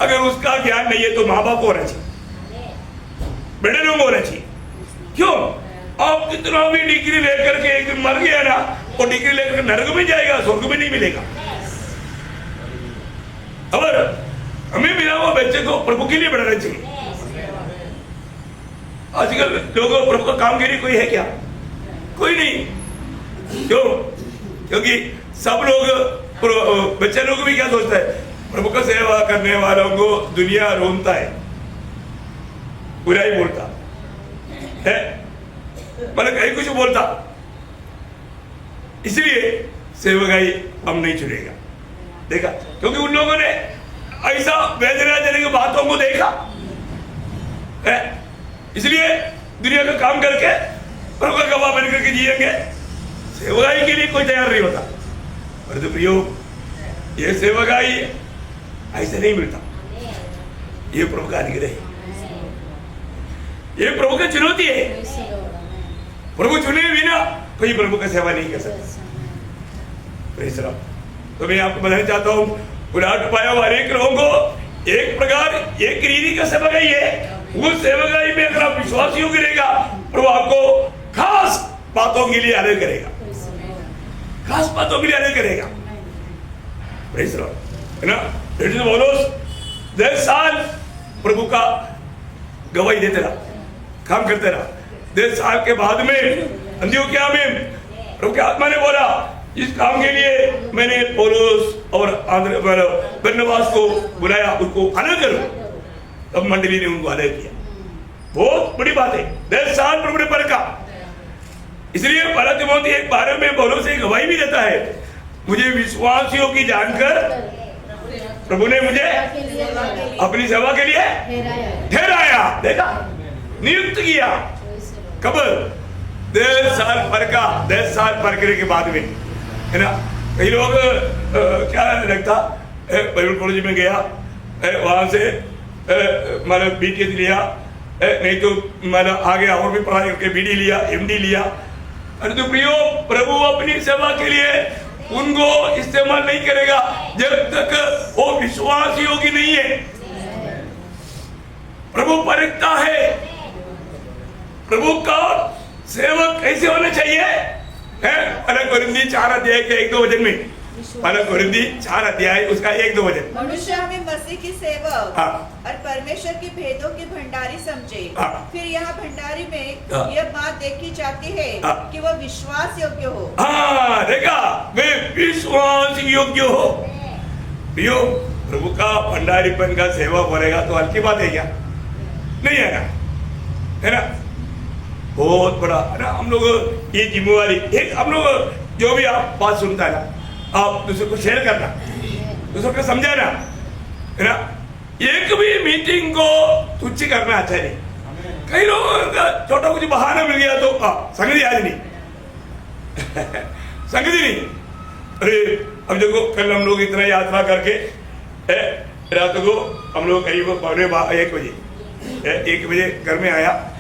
अगर उसका ज्ञान नहीं है तो माँ बाप को होना चाहिए, बड़े लोग होना चाहिए। क्यों? आप कितना भी डिग्री लेकर के एक दिन मर गया ना, वो डिग्री लेकर नरक में जाएगा, स्वर्ग में नहीं मिलेगा। और हमें मिला हुआ बच्चे को प्रभु के लिए बढ़ाना चाहिए। आजकल लोगों प्रभु का काम के लिए कोई है क्या? कोई नहीं। क्यों? क्योंकि सब लोग, बच्चे लोग भी क्या सोचता है, प्रभु का सेवा करने वालों को दुनिया रोनता है, बुराई बोलता है, मतलब कहीं कुछ बोलता इसलिए सेवकाई हम नहीं चुनेगा। देखा, क्योंकि उन लोगों ने ऐसा वैद्यराज की बातों को देखा है, इसलिए दुनिया का काम करके प्रभु का गवाह बन करके जिएंगे, सेवकाई के लिए कोई तैयार नहीं होता। परंतु प्रियो, ये सेवकाई ऐसे नहीं मिलता, ये प्रभु का अनुग्रह है, ये प्रभु की चुनौती है। प्रभु चुने बिना कोई प्रभु का सेवा नहीं कर सकता। Praise the Lord. तो मैं आपको बताना चाहता हूँ, उलाट पाया हुआ अनेक लोगों को एक प्रकार एक रीति का सेवकाई है, उस सेवकाई में अगर आप विश्वास योग्य रहेगा, प्रभु आपको खास बातों के लिए अलग करेगा, खास बातों के लिए अलग करेगा। प्रेज़ द लॉर्ड, है ना। पौलुस 10 साल प्रभु का गवाही देते रहा, काम करते रहा। 10 साल के बाद में अंत्योकिया में प्रभु की आत्मा ने बोला, इस काम के लिए मैंने पौलुस और बरनबास को बुलाया, उसको अलग करो। तब मंडली ने उनको अलग किया। बहुत बड़ी बात है, 10 साल प्रभु ने परखा। इसलिए पहला तिमोथी 1:12 में पौलुस एक गवाही भी देता है, मुझे विश्वासियों की जानकर प्रभु ने मुझे अपनी सेवा के लिए ठहराया। देखा, नियुक्त किया। कब? 10 साल परखा। 10 साल परखने के बाद में, है ना। कई लोग क्या लगता, बाइबल कॉलेज में गया, वहां से मतलब बीटी लिया, नहीं तो मतलब आगे और भी पढ़ाई करके बीडी लिया, एमडी लिया। अरे तो प्रियो, प्रभु अपनी सेवा के लिए उनको इस्तेमाल नहीं करेगा जब तक वो विश्वास योग्य नहीं है। प्रभु परखता है प्रभु का सेवक कैसे होना चाहिए है। पहला कोरिन्थी 4 अध्याय के 1-2 वचन में, पहला कोरिन्थी 4 अध्याय उसका 1-2 वचन, मनुष्य हमें मसीह की सेवक और परमेश्वर के भेदों के भंडारी समझे। फिर यहाँ भंडारी में यह बात देखी जाती है कि वह विश्वास योग्य हो। हाँ, देखा, वे विश्वास योग्य हो। प्रियो, प्रभु का भंडारीपन का सेवक बोलेगा तो हल्की बात है क्या? नहीं है ना, है ना। बहुत बड़ा है ना। हम लोग ये जिम्मेवारी, एक हम लोग जो भी आप बात सुनता है ना, आप दूसरे को शेयर करना, दूसरे को समझाना, है ना। एक भी मीटिंग को तुच्छ करना अच्छा नहीं। कई लोगों का छोटा कुछ बहाना मिल गया तो संगति आज नहीं संगति नहीं। अरे अब देखो, कल हम लोग इतना यात्रा करके रात को हम लोग करीब 1 बजे घर में आया।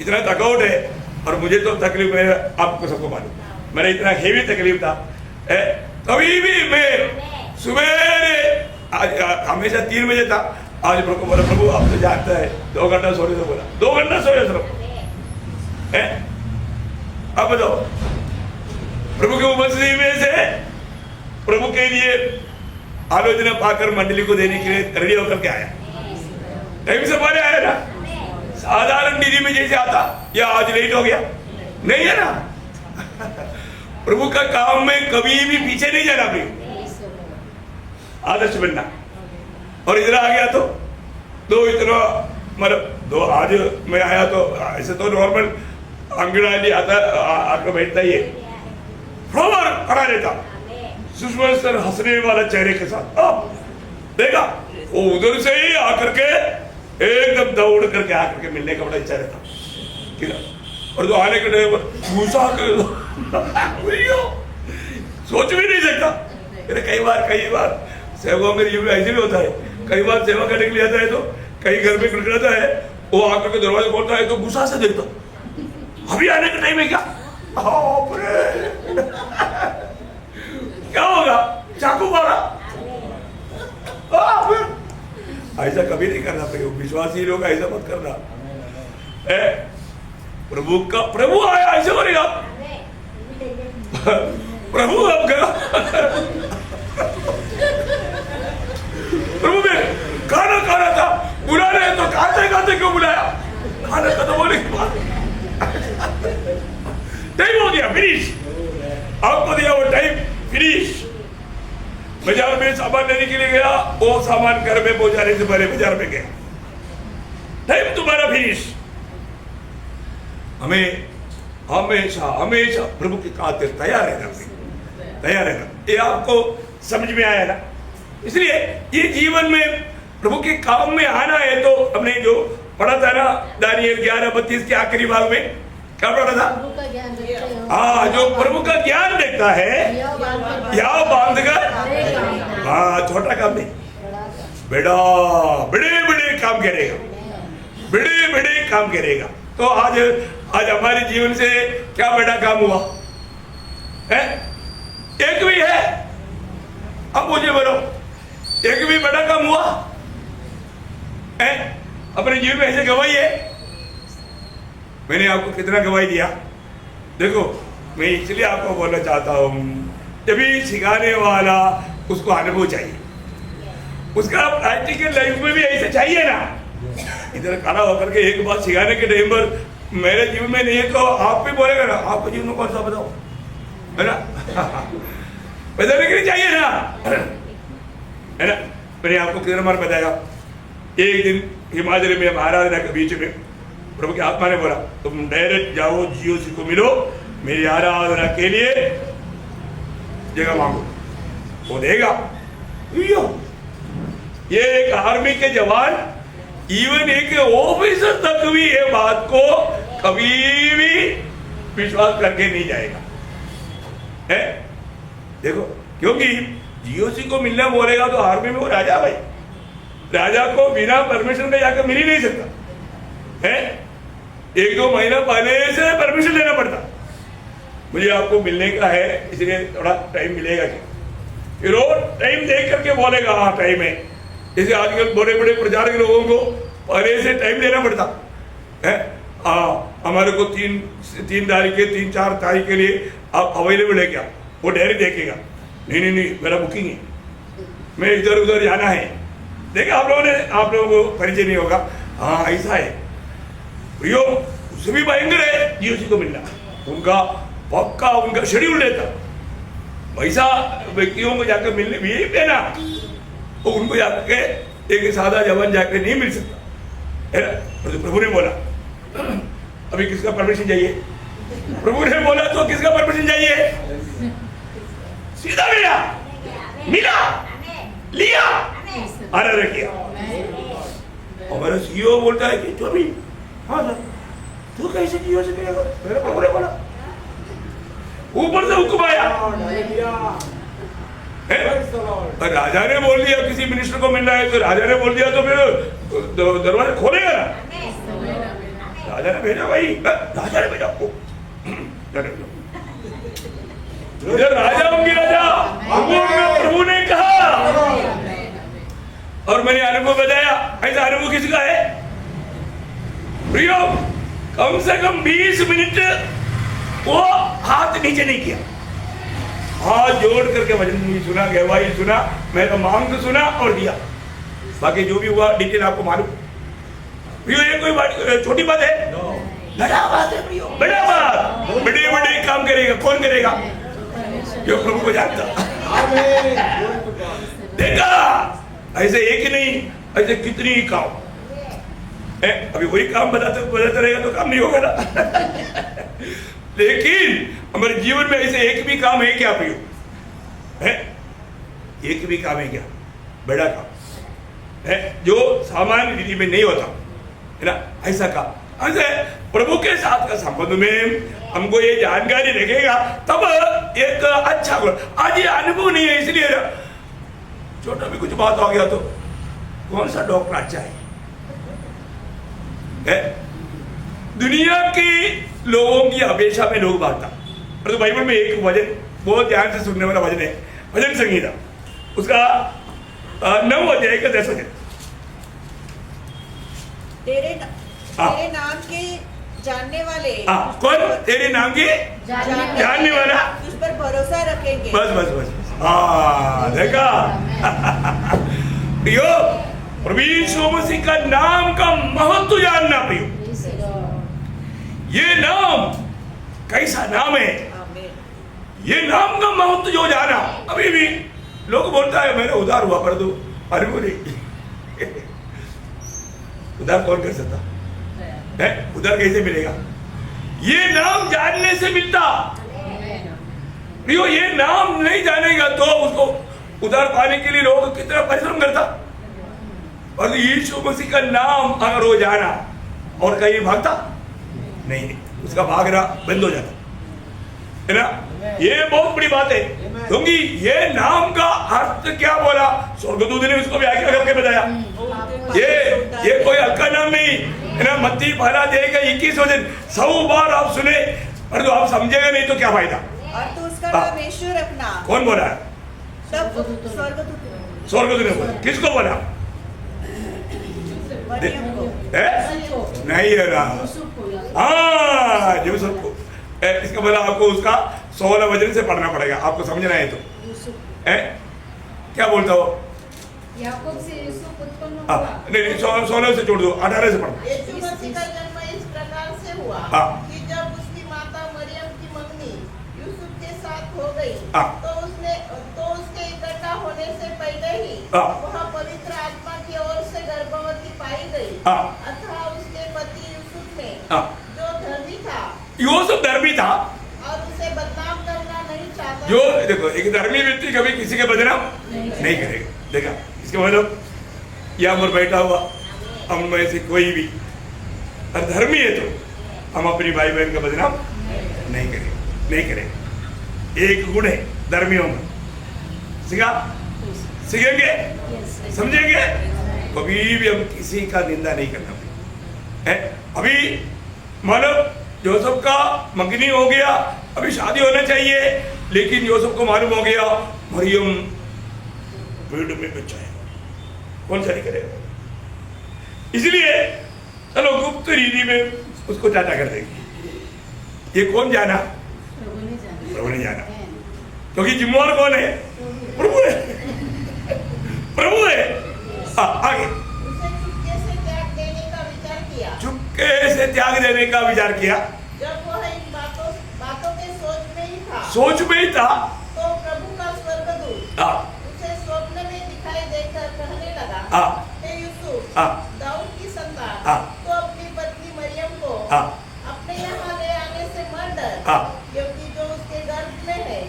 इतना थकावट है, और मुझे तो तकलीफ है, आपको सबको मालूम, मेरा इतना हेवी तकलीफ था। कभी भी मैं सुबह हमेशा 3 बजे था। आज प्रभु बोला, प्रभु आप तो जानता है 2 घंटा सोने से बोला, 2 घंटा सोए सिर्फ। अब बताओ, प्रभु के उपस्थिति में से प्रभु के लिए आलोचना पाकर मंडली को देने के लिए रेडी होकर के आया। टाइम से पहले आया ना, साधारण निधि में जैसे आता, या आज लेट हो गया, नहीं है ना। प्रभु का काम में कभी भी पीछे नहीं जाना, भी आदर्श बनना। और इधर आ गया तो इतना मतलब 2 आज मैं आया तो ऐसे तो नॉर्मल अंगड़ाली आता आकर बैठता ही है, फ्लावर खड़ा रहता, सुषमा सर हंसने वाला चेहरे के साथ। देखा, वो उधर से ही आकर के एकदम दौड़ करके आकर के मिलने का बड़ा इच्छा रहता। और जो आने के टाइम पर घुसा कर सोच भी नहीं सकता। कई बार सेवा में ऐसे भी होता है, कई बार सेवा करने के लिए आता है तो कहीं घर में खड़खड़ाता है, वो आकर के दरवाजा खोलता है तो गुस्सा से देखता, अभी आने का टाइम है क्या? क्या होगा? चाकू मारा। ऐसा कभी नहीं करना चाहिए। विश्वासी लोग ऐसा मत करना। प्रभु आया ऐसे करेगा। प्रभु आपका प्रभु में खाना खाना था, बुला रहे तो खाते क्यों बुलाया? खाना खत्म होने के बाद टाइम हो गया, फिनिश। आपको दिया वो टाइम, फिनिश। बाजार में सामान लेने के लिए गया, वो सामान घर में पहुंचाने से पहले बाजार में गया, टाइम तुम्हारा फिनिश। हमें हमेशा प्रभु की खातिर तैयार रहना चाहिए। तैयार रहना। ये आपको समझ में आया ना? इसलिए ये जीवन में प्रभु के काम में आना है तो हमने जो पढ़ा था ना दानियल 11:32 के आखिरी भाग में क्या पढ़ा था? प्रभु का ज्ञान रखते हो। हाँ, जो प्रभु का ज्ञान देखता है याव बांधकर, हाँ, छोटा काम नहीं, बेड़ा बड़े बड़े काम करेगा, बड़े बड़े काम करेगा। तो आज हमारे जीवन से क्या बड़ा काम हुआ है? एक भी है? अब मुझे बोलो, एक भी बड़ा काम हुआ है? अपने जीवन में ऐसे गवाही है? मैंने आपको कितना गवाही दिया? देखो, मैं इसलिए आपको बोलना चाहता हूं, जब सिखाने वाला उसको अनुभव चाहिए, उसका प्रैक्टिकल लाइफ में भी ऐसे चाहिए ना। इधर खड़ा होकर के एक बात सिखाने के टाइम पर मेरे जीवन में नहीं है तो आप भी बोलेगा ना, आपको जीवन में कौन सा बताओ, है ना? बताने के लिए चाहिए ना, है ना? मैंने आपको कितने बार बताया, एक दिन हिमाचल में आराधना के बीच में प्रभु की आत्मा ने बोला, तुम डायरेक्ट जाओ जीओसी को मिलो, मेरी आराधना के लिए जगह मांगो, वो देगा। ये एक आर्मी के जवान, इवन एक ऑफिसर तक भी ये बात को कभी भी विश्वास करके नहीं जाएगा, है? देखो, क्योंकि जीओसी को मिलना बोलेगा तो आर्मी में वो राजा, भाई राजा को बिना परमिशन के जाकर मिल ही नहीं सकता है। 1-2 महीना पहले से परमिशन लेना पड़ता, मुझे आपको मिलने का है इसलिए थोड़ा टाइम मिलेगा क्या? फिर वो टाइम देख करके बोलेगा हाँ टाइम है। जैसे आजकल बड़े बड़े प्रचारक लोगों को पहले से टाइम देना पड़ता है। हमारे को 3 तारीख के 3-4 तारीख के लिए आप अवेलेबल है क्या? वो डायरी देखेगा, नहीं मेरा बुकिंग है, मैं इधर उधर जाना है। देखिए आप लोगों को परिचय नहीं होगा, हाँ ऐसा है प्रियो, उससे भी भयंकर है जीओसी को मिलना। उनका पक्का उनका शेड्यूल रहता, वैसा व्यक्तियों को जाकर मिलने भी देना, तो उनको जाके एक सादा जवान जाकर नहीं मिल सकता है ना? तो प्रभु ने बोला अभी किसका परमिशन चाहिए? प्रभु ने बोला तो किसका परमिशन चाहिए? सीधा मिला लिया, आराधना किया। हमारा सीईओ बोलता है कि तो हाँ सर, तू कैसे जीओ से करेगा? मेरे प्रभु ने बोला, ऊपर से हुक्म आया, राजा ने बोल दिया किसी मिनिस्टर को मिलना है तो राजा ने बोल दिया तो फिर दरवाजा खोलेगा ना। राजा ने भेजा, भाई राजा ने भेजा, इधर राजा होंगे, राजा प्रभु ने कहा। और मैंने अनुभव बताया, ऐसा अनुभव किसका है प्रियो? कम से कम 20 मिनट वो हाथ नीचे नहीं किया, हाथ जोड़ करके वचन सुना, गवाही सुना, मेरा मांग सुना और दिया। बाकी जो भी हुआ डिटेल आपको मालूम। प्रियो ये कोई बात छोटी बात है? बड़ा बात है प्रियो, बड़ा बात। बड़े बड़े काम करेगा, कौन करेगा? जो प्रभु को जानता। देखा ऐसे एक ही नहीं, ऐसे कितनी ही काम है। अभी वही काम बताते रहेगा तो काम नहीं होगा ना। लेकिन हमारे जीवन में ऐसे एक भी काम है क्या प्रियो? है एक भी काम है क्या? बड़ा काम है जो सामान्य विधि में नहीं होता है ना, ऐसा काम। ऐसे प्रभु के साथ का संबंध में हमको ये जानकारी रखेगा तब एक अच्छा। आज ये अनुभव नहीं है, इसलिए छोटा भी कुछ बात हो गया तो कौन सा डॉक्टर अच्छा है? दुनिया की लोगों की अपेक्षा में लोग बांटता। तो बाइबल में एक वचन बहुत ध्यान से सुनने वाला वचन है, भजन संगीता उसका 9 अध्याय का 10 वचन। तेरे नाम के जानने वाले, कौन? तेरे नाम के जानने वाला उस पर भरोसा रखेंगे। बस हाँ देखा। प्रियो प्रभु यीशु मसीह का नाम का महत्व जानना प्रियो। ये नाम कैसा नाम है, ये नाम का महत्व जो जाना। अभी भी लोग बोलता है मैंने उधार हुआ पर दो, अरे बोले उधार कौन कर सकता है? उधार कैसे मिलेगा? ये नाम जानने से मिलता। प्रियो, ये नाम नहीं जानेगा तो उसको उधार पाने के लिए लोग कितना परिश्रम करता। और यीशु मसीह का नाम अगर वो जाना और कहीं भागता नहीं, उसका भागना बंद हो जाता है ना। ये बहुत बड़ी बात है, क्योंकि ये नाम का अर्थ क्या बोला, स्वर्गदूत ने उसको व्याख्या करके बताया। ये कोई हल्का नाम नहीं है ना। मत्ती 21 वचन 100 बार आप सुने, पर तो आप समझेगा नहीं तो क्या फायदा। और तू उसका नाम यीशु रखना। कौन बोला है? स्वर्गदूत ने बोला। किसको बोला? मरियम को। नहीं है ना, हाँ यूसुफ को। इसका बोला आपको उसका 16 वचन से पढ़ना पड़ेगा, आपको समझना है तो। क्या बोलता हो? याकूब से यूसुफ उत्पन्न हाँ, हुआ। नहीं 16 से छोड़ दो, 18 से पढ़ना। यीशु मसीह का जन्म इस प्रकार से हुआ हाँ। कि जब उसकी माता मरियम की मंगनी यूसुफ के साथ हो गई, हाँ। तो उसके इकट्ठा होने से पहले ही हाँ। वह पवित्र आत्मा की ओर से गर्भवती पाई गई। हाँ। अतः उसके पति यूसुफ ने, हाँ। जो धर्मी था यूसुफ धर्मी था, और उसे बदनाम करना नहीं चाहता, जो देखो एक धर्मी व्यक्ति कभी किसी के बदनाम नहीं करेगा। देखा इसके मतलब यहाँ पर बैठा हुआ हम में से कोई भी और धर्मी है तो हम अपनी भाई बहन का बदनाम नहीं करेंगे। एक गुण है धर्मियों में, सीखेंगे, समझेंगे, कभी भी हम किसी का निंदा नहीं करना है। अभी मानो यूसुफ का मंगनी हो गया, अभी शादी होना चाहिए, लेकिन यूसुफ को मालूम हो गया मरियम पेट में बच्चा है, कौन शादी करेगा? इसलिए चलो गुप्त रीति में उसको चाचा कर देंगे। ये कौन जाना? प्रभु ने जाना, क्योंकि जिम्मेवार कौन है? प्रभु है। प्रभु है। आगे उसे चुपके से त्याग देने का विचार किया। चुपके से त्याग देने का विचार किया। जब वह इन बातों के सोच में ही था तो प्रभु का स्वर्गदूत उसे स्वप्न में दिखाई देकर कहने लगा, हे यूसुफ, दाऊद की संतान, तो अपनी पत्नी मरियम को अपने यहाँ ले आने से मत डर, क्योंकि जो उसके गर्भ में है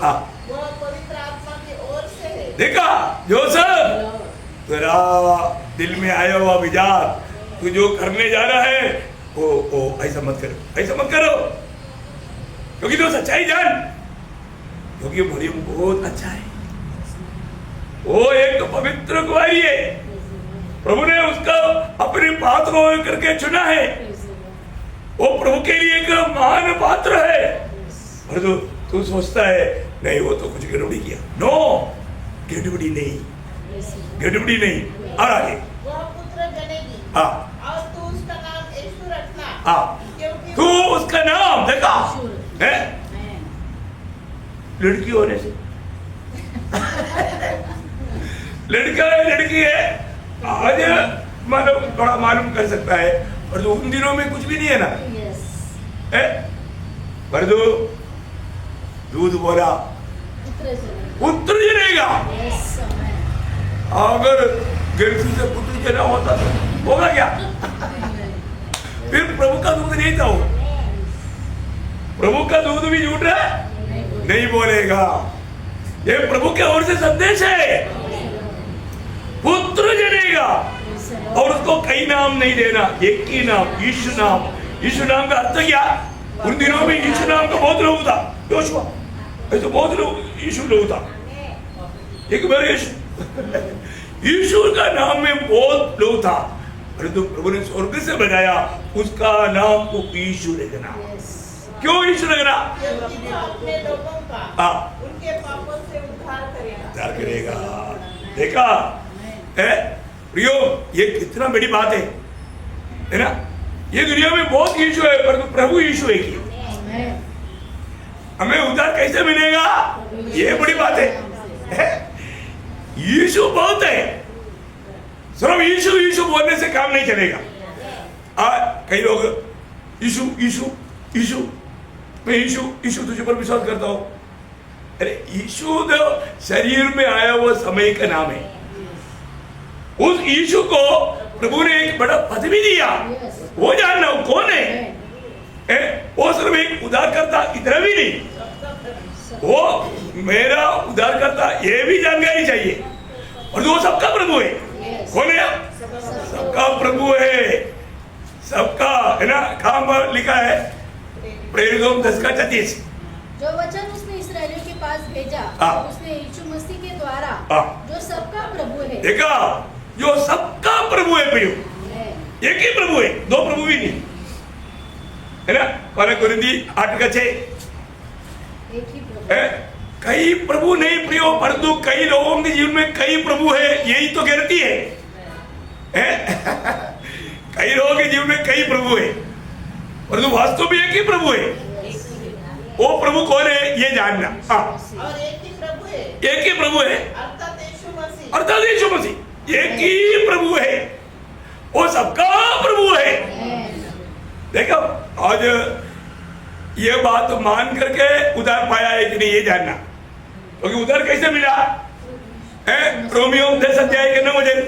वह पवित्र आत्मा की ओर से है। देखा यूसुफ, तेरा दिल में आया हुआ विचार, तू जो करने जा रहा है वो ऐसा मत करो, क्योंकि तो सच्चाई जान, क्योंकि मरियम बहुत अच्छा है, वो एक पवित्र कुंवारी है, प्रभु ने उसका अपने पात्र करके चुना है, वो प्रभु के लिए एक महान पात्र है। और तू सोचता है नहीं वो तो कुछ गड़बड़ी किया, नो, गड़बड़ी नहीं। और आगे वह पुत्र जनेगी, और तू उसका नाम यीशु रखना, क्योंकि तू उसका नाम देखा है लड़की होने से लड़का है लड़की है, आज मानो थोड़ा मालूम कर सकता है, और तो उन दिनों में कुछ भी नहीं है ना, है पर तो दूध बोला पुत्र जनेगा। अगर गर्मी से पुत्र जना होता तो होगा क्या? फिर प्रभु का दूध नहीं था वो, प्रभु का दूध भी झूठ है नहीं बोलेगा। ये प्रभु के ओर से संदेश है, पुत्र जनेगा, और उसको कई नाम नहीं देना, एक ही नाम, यीशु नाम। यीशु नाम का अर्थ क्या? उन दिनों में यीशु नाम का बहुत लोग था, योशुआ ऐसे बहुत लोग यीशु लोग था, एक बार यीशु का नाम में बहुत लोग था, परंतु प्रभु ने स्वर्ग से बनाया उसका नाम को यीशु रखना। क्यों यीशु रखना? क्योंकि वह अपने लोगों का उनके पापों से उद्धार करेगा। देखा है प्रियो, ये कितना बड़ी बात है ना। ये दुनिया में बहुत यीशु है, परंतु प्रभु यीशु एक ही। हमें उद्धार कैसे मिलेगा? ये बड़ी बात है। यीशु बहुत है, सिर्फ यीशु यीशु बोलने से काम नहीं चलेगा। कई लोग यीशु यीशु यीशु, मैं यीशु तुझे पर विश्वास करता हूं। अरे यीशु तो शरीर में आया हुआ समय का नाम है। उस यीशु को प्रभु ने एक बड़ा पद भी दिया, वो जानना वो कौन है? वो सिर्फ एक उद्धारकर्ता इतना भी नहीं, वो मेरा उद्धारकर्ता, ये भी जानकारी चाहिए। और वो सबका प्रभु है। कौन है? सबका प्रभु है, सबका है ना। काम पर लिखा है प्रेरितों 10:36, जो वचन उसने इस्राएलियों के पास भेजा, उसने यीशु मसीह के द्वारा, जो सबका प्रभु है। देखा, जो सबका प्रभु है प्रियो, एक ही प्रभु है, दो प्रभु भी नहीं है ना। 1 कोरिन्थी 8:6, एक ही प्रभु है। कई प्रभु नहीं प्रियो, परंतु कई लोगों के जीवन में कई प्रभु है, यही तो गिरती है। कई लोगों के जीवन में कई प्रभु है, परंतु वास्तव में एक ही प्रभु है। वो प्रभु कौन है ये जानना। और एक ही प्रभु है, एक ही प्रभु है, अर्थात यीशु मसीह। अर्थात यीशु मसीह एक ही प्रभु है, वो सबका प्रभु है। देखो, आज ये बात मान करके उधार पाया है कि नहीं ये जानना, क्योंकि तो उधार कैसे मिला है। रोमियो 10:9 वचन।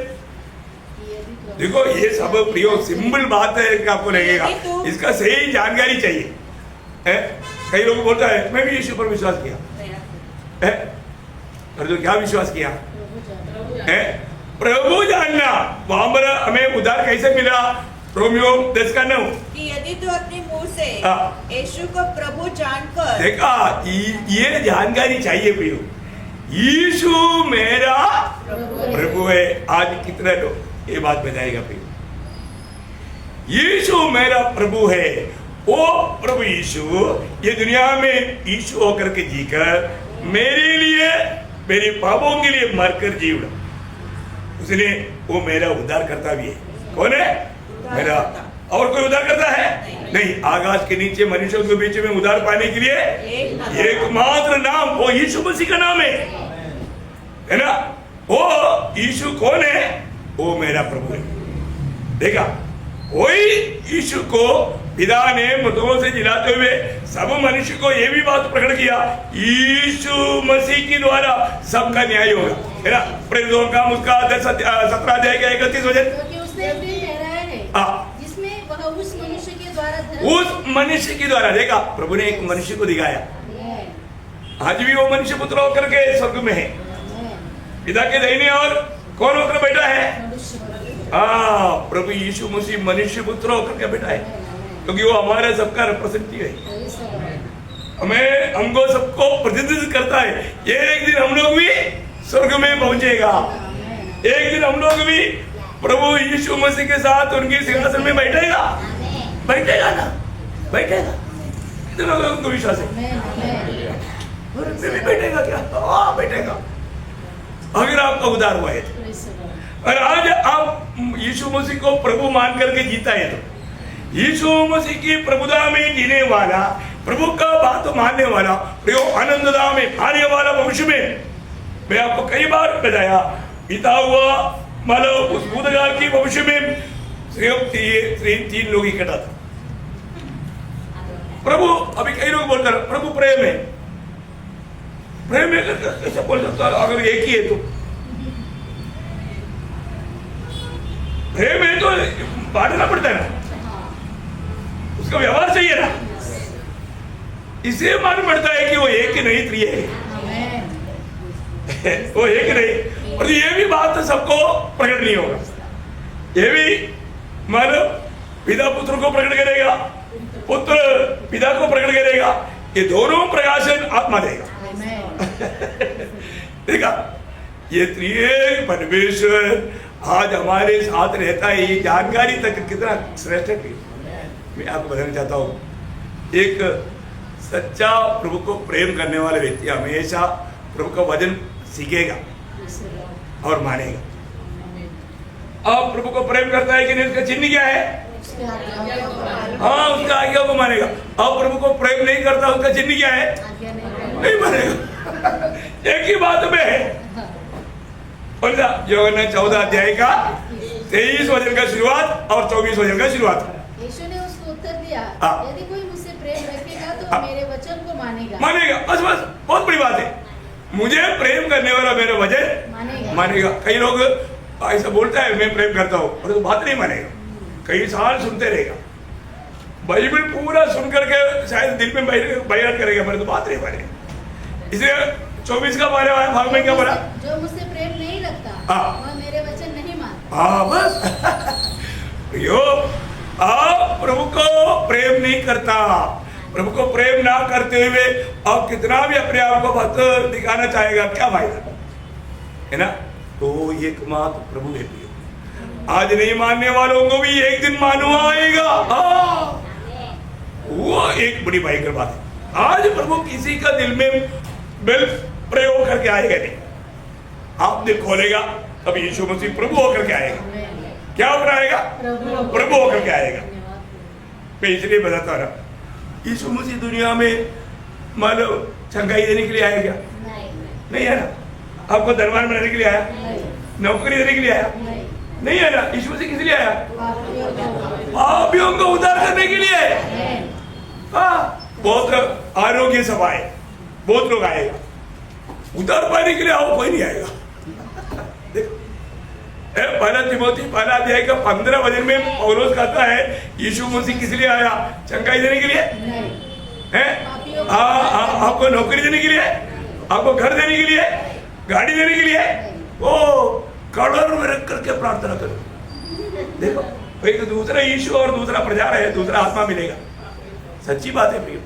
देखो, ये सब प्रियो सिंपल बात है कि आपको लगेगा, इसका सही जानकारी चाहिए है। कई लोग बोलता है मैं भी यीशु पर विश्वास किया है, और तो क्या विश्वास किया है? प्रभु जानना। वहां पर हमें उधार कैसे मिला? रोमियो 10:9 कि यदि तू अपने मुंह से यीशु को प्रभु जानकर। देखा, ये जानकारी चाहिए प्रियो। यीशु मेरा प्रभु है। आज कितने लोग ये बात बताएगा प्रियो, यीशु मेरा प्रभु है। वो प्रभु यीशु ये दुनिया में यीशु होकर के जीकर मेरे लिए, मेरे पापों के लिए मरकर जी उड़ा, उसने वो मेरा उद्धार करता भी है। कौन है? मेरा। और कोई उद्धार करता है? नहीं। आकाश के नीचे मनुष्यों के बीच में उद्धार पाने के लिए एकमात्र नाम, वो यीशु मसीह का नाम है ना। वो यीशु कौन है? वो मेरा प्रभु है। देखा, वही यीशु को पिता ने मृतकों से जिलाते हुए सब मनुष्य को यह भी बात प्रकट किया, यीशु मसीह के द्वारा सबका न्याय होगा, है ना। प्रेरितों का उसका 17 का 31 वचन, जिसमें वह उस मनुष्य के द्वारा, उस मनुष्य के द्वारा। देखा, प्रभु ने एक मनुष्य को दिखाया। आज भी वो मनुष्य पुत्र होकर के स्वर्ग में है, पिता के दाहिने और कौन होकर बैठा है? प्रभु यीशु मसीह मनुष्य पुत्र होकर के बैठा है, क्योंकि वो हमारा सबका रिप्रेजेंटेटिव है। हमको सबको प्रतिनिधित्व करता है। ये एक दिन हम लोग भी स्वर्ग में पहुंचेगा, एक दिन हम लोग भी प्रभु यीशु मसीह के साथ उनकी सिंहासन में बैठेगा ना, बैठेगा। कितने लोगों को विश्वास है? बैठेगा क्या? बैठेगा, अगर आपका उद्धार हुआ है तो। और आज आप यीशु मसीह को प्रभु मान करके जीता है तो यीशु मसीह की प्रभुता में जीने वाला, प्रभु का बात मानने वाला, आनंददा में आने वाला भविष्य में, मैं आपको कई बार बताया, बीता हुआ मतलब उस भूतकाल की भविष्य में सिर्फ 3 लोग इकट्ठा था। प्रभु, अभी कई लोग बोलते हैं प्रभु प्रेम है, प्रेम है कैसे बोल सकता है? अगर एक ही है तो प्रेम है तो बांटना पड़ता है ना, उसका व्यवहार चाहिए ना। इसे मालूम पड़ता है कि वो एक नहीं त्रिय है, वो एक नहीं। और ये भी बात सबको प्रकट नहीं होगा, ये भी मानो पिता पुत्र को प्रकट करेगा, पुत्र पिता को प्रकट करेगा, ये दोनों प्रकाशन आत्मा देगा। देखा, ये त्रिएक परमेश्वर आज हमारे साथ रहता है। ये जानकारी तक कितना श्रेष्ठ है मैं आपको बताना चाहता हूँ। एक सच्चा प्रभु को प्रेम करने वाला व्यक्ति हमेशा प्रभु का वचन सीखेगा और मानेगा। अब प्रभु को प्रेम करता है कि नहीं, उसका चिन्ह क्या है? हाँ, उसका आज्ञा को मानेगा। अब प्रभु को प्रेम नहीं करता, उसका चिन्ह क्या है? नहीं मानेगा। एक ही बात में है। यूहन्ना 14 अध्याय का 23 वचन का शुरुआत और 24 वचन का शुरुआत। यीशु ने उसको उत्तर दिया, यदि कोई मुझसे प्रेम रखेगा तो मेरे वचन को मानेगा। बस बहुत बड़ी बात है। मुझे प्रेम करने वाला मेरा वचन मानेगा। कई लोग ऐसा बोलता है मैं प्रेम करता हूँ, और तो बात नहीं मानेगा, कई साल सुनते रहेगा, बाइबल पूरा सुन करके शायद दिल में बयान करेगा, पर तो बात नहीं मानेगा। इसलिए 24 का बारे में भाग में क्या बोला? जो मुझसे प्रेम नहीं रखता हाँ। वह मेरे वचन नहीं मानता। हाँ बस यो आप प्रभु को प्रेम नहीं करता, प्रभु को प्रेम ना करते हुए आप कितना भी अपने आप को भक्त दिखाना चाहेगा, क्या फायदा है ना? तो एकमात्र प्रभु है। आज नहीं मानने वालों को भी एक दिन मानो आएगा। वो एक बड़ी भयंकर बात है। आज प्रभु किसी का दिल में बिल प्रयोग करके आएगा नहीं, आप दिल खोलेगा तब यीशु मसीह प्रभु होकर के आएगा। क्या होकर आएगा? प्रभु होकर के आएगा। मैं इसलिए बताता रहा, यीशु मसीह दुनिया में मान लो चंगाई देने के लिए आया क्या? नहीं है ना। आपको दरबार बनाने के लिए आया? नौकरी देने के लिए आया? नहीं है ना। यीशु मसीह किस लिए आया? पापियों को उद्धार करने के लिए आया। हाँ, बहुत आरोग्य सभाएं, बहुत लोग आएगा, उद्धार पाने के लिए आओ, कोई नहीं आएगा। देखो पहला तिमोथी पहला अध्याय का 15 वचन में पौलुस कहता है यीशु मसीह किस लिए आया? चंगाई देने के लिए है? आपको नौकरी देने के लिए, आपको घर देने के लिए, गाड़ी देने के लिए। वो कड़र में रख करके प्रार्थना करो। देखो एक दूसरा यीशु और दूसरा प्रचार है, दूसरा आत्मा मिलेगा। सच्ची बात है प्रिय।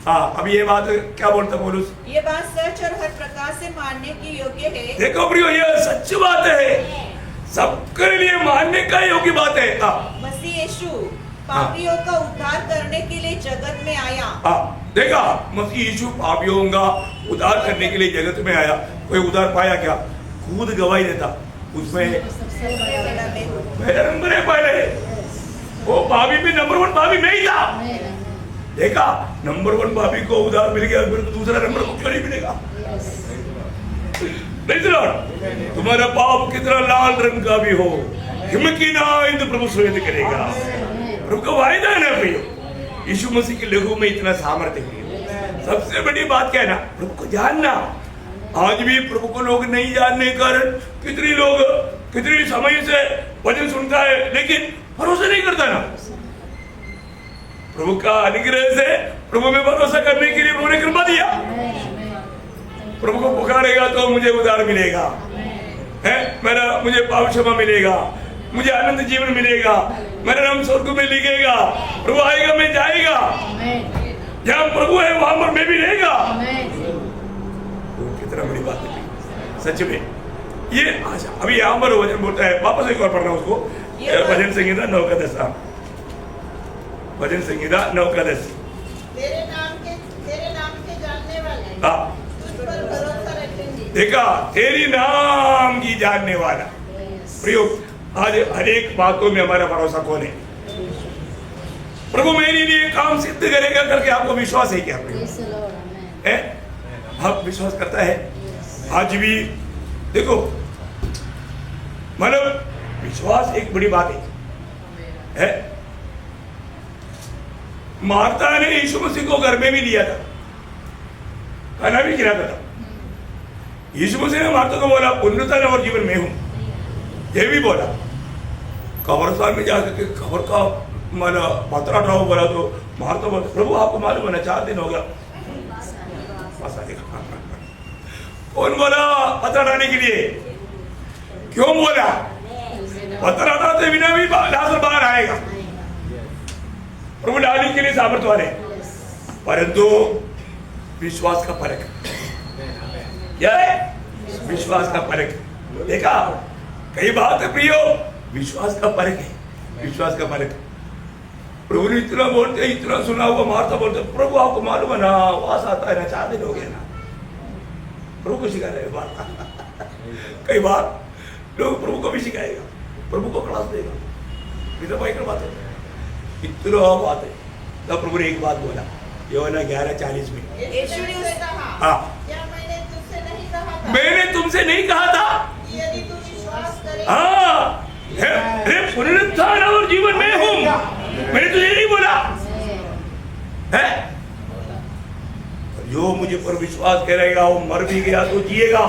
हाँ, अब ये बात क्या बोलता पौलुस? ये बात सच और हर प्रकार से मानने की योग्य है। देखो प्रियो, ये सच्ची बात है, सबके लिए मानने का योग्य बात है। मसीह यीशु पापियों का उद्धार करने के लिए जगत में आया। देखा, मसीह यीशु पापियों का उद्धार करने के लिए जगत में आया। कोई उद्धार पाया क्या? खुद गवाही देता, उसमें नंबर है पहले। वो पापी भी नंबर 1 पापी नहीं था। देखा, नंबर 1 पापी को उद्धार मिल गया, फिर दूसरा नंबर को क्यों नहीं मिलेगा? तुम्हारा पाप कितना लाल रंग का भी हो, हिम्मती ना इंद्र प्रभु श्वेत करेगा। प्रभु का वायदा है ना प्रियो, यीशु मसीह के लहू में इतना सामर्थ्य है। सबसे बड़ी बात क्या है ना? प्रभु को जानना। आज भी प्रभु को लोग नहीं जानने के कारण कितनी समय से वचन सुनता है लेकिन भरोसा नहीं करता ना। प्रभु का अनुग्रह से प्रभु में भरोसा करने के लिए प्रभु ने कृपा दिया। प्रभु को पुकारेगा तो मुझे उद्धार मिलेगा, है मुझे पाप क्षमा मिलेगा, मुझे आनंद जीवन मिलेगा, मेरा नाम स्वर्ग में लिखेगा। प्रभु आएगा, मैं जाएगा, जहाँ प्रभु है वहां पर मैं भी रहेगा। कितना बड़ी बात है सच में ये। आशा अभी यहाँ पर वचन बोलता है, वापस एक और पढ़ना उसको, भजन संहिता 9 का 10। भजन संहिता 9 का 10। तेरे नाम के जानने वाले तुझ पर भरोसा रखेंगे। देखा, तेरी नाम की जानने वाला। प्रियो, आज हर एक बातों में हमारा भरोसा कौन है? प्रभु मेरे लिए काम सिद्ध करेगा करके आपको विश्वास है क्या? है? आप विश्वास करता है? आज भी देखो, मतलब विश्वास एक बड़ी बात है? मार्था ने यीशु मसीह को घर में भी लिया था, खाना भी खिलाता था। यीशु मसीह ने मार्था को बोला, पुनरुत्थान और जीवन में हूं। ये भी बोला, कब्रिस्तान में जाकर के खबर का माना पत्रा उठाओ बोला तो मार्था बोला, प्रभु आपको मालूम है ना 4 दिन हो गया। कौन बोला पत्रा उठाने के लिए? क्यों बोला? पत्रा उठाते बिना भी लाजर बाहर आएगा। प्रभु डालने के लिए सामर्थ्य वाले, परंतु विश्वास का फर्क क्या है? विश्वास का फर्क। देखा, कई बात है प्रियो, विश्वास का फर्क है। विश्वास का फर्क। प्रभु ने इतना बोलते, इतना सुना हुआ मार्था बोलते, प्रभु आपको मालूम है ना वास आता है ना 4 दिन हो गए ना। प्रभु को सिखा रहे बात। कई बार लोग प्रभु को भी सिखाएगा, प्रभु को क्लास देगा। बात है, इतना बात है। तब प्रभु ने एक बात बोला, योना 11:40 में, यीशु ने उसे कहा, क्या मैंने तुमसे नहीं कहा था? मैंने तुमसे नहीं कहा था यदि तू विश्वास करे। पुनरुत्थान और जीवन में हूं। मैंने तुझे नहीं बोला है? जो मुझे पर विश्वास करेगा वो मर भी गया तो जिएगा।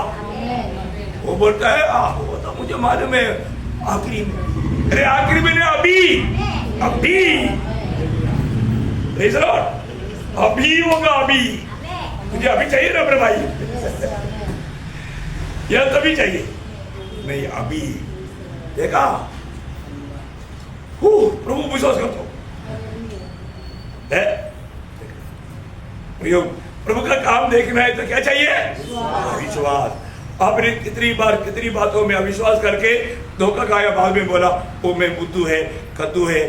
वो बोलता है वो तो मुझे मालूम है आखिरी में। अरे आखिरी में अभी होगा। अभी मुझे अभी चाहिए ना अपने भाई। या तभी चाहिए, नहीं अभी। देखा, प्रभु विश्वास करता हूं है। प्रभु का काम देखना है तो क्या चाहिए? विश्वास। आपने कितनी बातों में अविश्वास करके धोखा खाया, बाद में बोला वो मैं बुद्धू है, कद्दू है,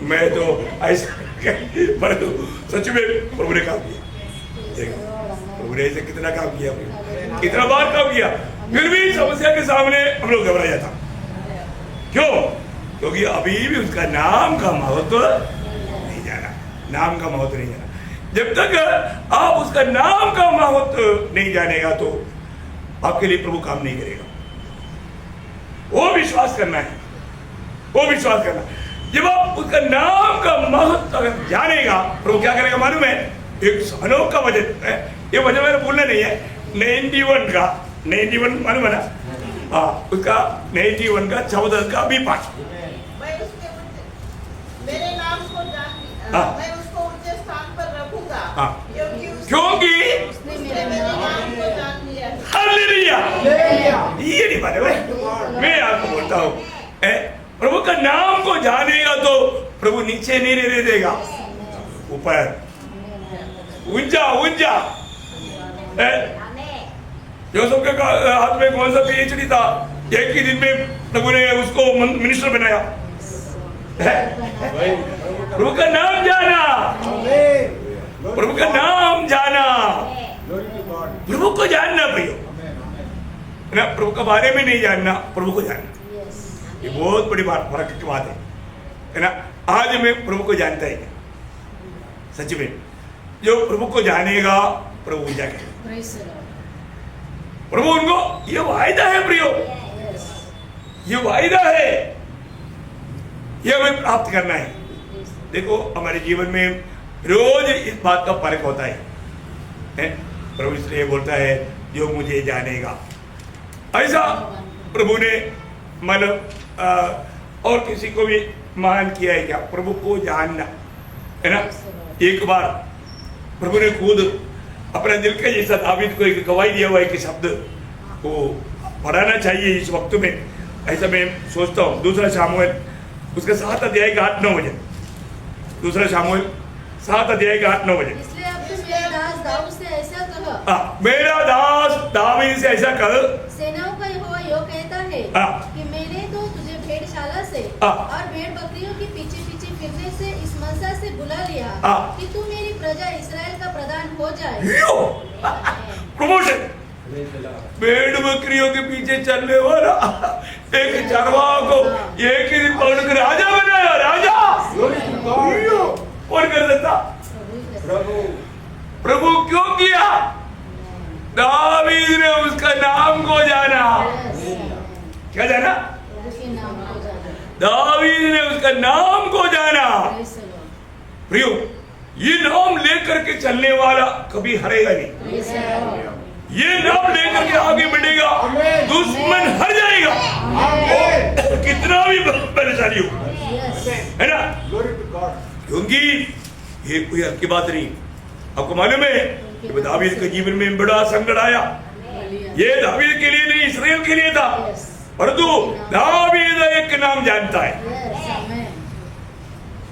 मैं तो ऐसा। परंतु सच में प्रभु ने काम किया। प्रभु ने ऐसे कितना काम किया, कितना बार काम किया, फिर भी समस्या के सामने हम लोग घबरा जाता। क्यों? क्योंकि अभी भी उसका नाम का महत्व नहीं जाना, नाम का महत्व नहीं जाना। जब तक आप उसका नाम का महत्व नहीं जानेगा तो आपके लिए प्रभु काम नहीं करेगा। वो विश्वास करना है, वो विश्वास करना। जब आप उसका नाम का महत्व अगर जानेगा, प्रभु क्या करेगा मालूम है? एक अनोखा वजन है, ये वजन मैंने बोलना नहीं है, 91 का 91 मालूम है ना? हाँ, उसका 91 का 14 का भी 5। मेरे नाम को मैं उसको ऊंचे स्थान पर रखूंगा, क्योंकि उसने मेरे नाम को जान लिया। हालेलुया। ये नहीं माने भाई, मैं आपको बोलता हूँ, प्रभु का नाम को जानेगा तो प्रभु नीचे नहीं रहने देगा, ऊपर ऊंचा ऊंचा। यूसुफ के हाथ में कौन सा पीएचडी था, एक ही दिन में प्रभु ने उसको मिनिस्टर बनाया। प्रभु का नाम जाना, प्रभु का नाम जाना, प्रभु को जानना भाइयों ना, प्रभु के बारे में नहीं जानना, प्रभु को जानना, ये बहुत बड़ी फर्क की बात है ना। आज मैं प्रभु को जानता ही नहीं, सच में। जो प्रभु को जानेगा प्रभु पूजा करेगा। प्रभु उनको ये वायदा है प्रियो, ये वायदा है, ये हमें प्राप्त करना है। देखो हमारे जीवन में रोज इस बात का फर्क होता है। प्रभु इसलिए बोलता है जो मुझे जानेगा। ऐसा प्रभु ने और किसी को भी महान किया है क्या? प्रभु को जानना है ना। एक बार प्रभु ने खुद अपने दिल के जैसा दावीद को एक गवाही दिया हुआ है कि शब्द को पढ़ाना चाहिए इस वक्त में, ऐसा मैं सोचता हूँ। दूसरा शामुएल उसका 7 अध्याय का 8-9 बजे, दूसरा शामुएल 7 अध्याय का 8-9 बजे। इसलिए अब तू मेरे दास दाऊद से ऐसा कह, मेरा दास दावीद से ऐसा कह, सेनाओं का यहोवा यो कहता है कि मैंने तो तुझे भेड़शाला से और भेड़ बकरियों के पीछे पीछे फिरने से इस मनसा से बुला लिया कि तू मेरी प्रजा इस्राएल का प्रधान हो जाए। प्रमोशन। भेड़ बकरियों के पीछे चलने वाला एक चरवाहा को एक ही दिन पकड़ कर राजा बनाया। राजा कौन कर सकता? प्रभु क्यों किया? दावीद ने उसका नाम को जाना। क्या जाना? दावीद ने उसका नाम को जाना। प्रियो, ये नाम लेकर के चलने वाला कभी हारेगा नहीं। ये नाम लेकर के आगे बढ़ेगा, दुश्मन हार जाएगा, कितना भी परेशानी हो, है ना। क्योंकि ये कोई हल्की बात नहीं। आपको मालूम है कि दावीद के जीवन में बड़ा संकट आया। ये दावीद के लिए नहीं, इस्राएल के लिए था। परंतु दावीद एक नाम जानता है,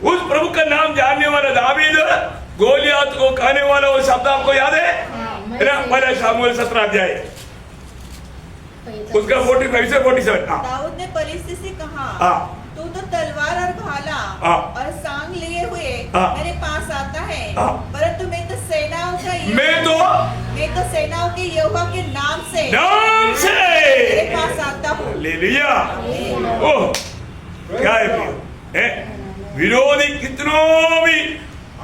उस प्रभु का नाम जानने वाला दावीद गोलियत को खाने वाला। वो शब्द आपको याद है ना? पहला शामुएल 17 अध्याय उसका 45 से 47। दाऊद ने फलिस्ती से कहा, तू तो तलवार और भाला और सांग लिए हुए मेरे पास आता है, परंतु मैं तो सेनाओं के यहोवा के नाम से मेरे पास आता हूँ। हालेलुया। ओह क्या है, विरोधी कितनों भी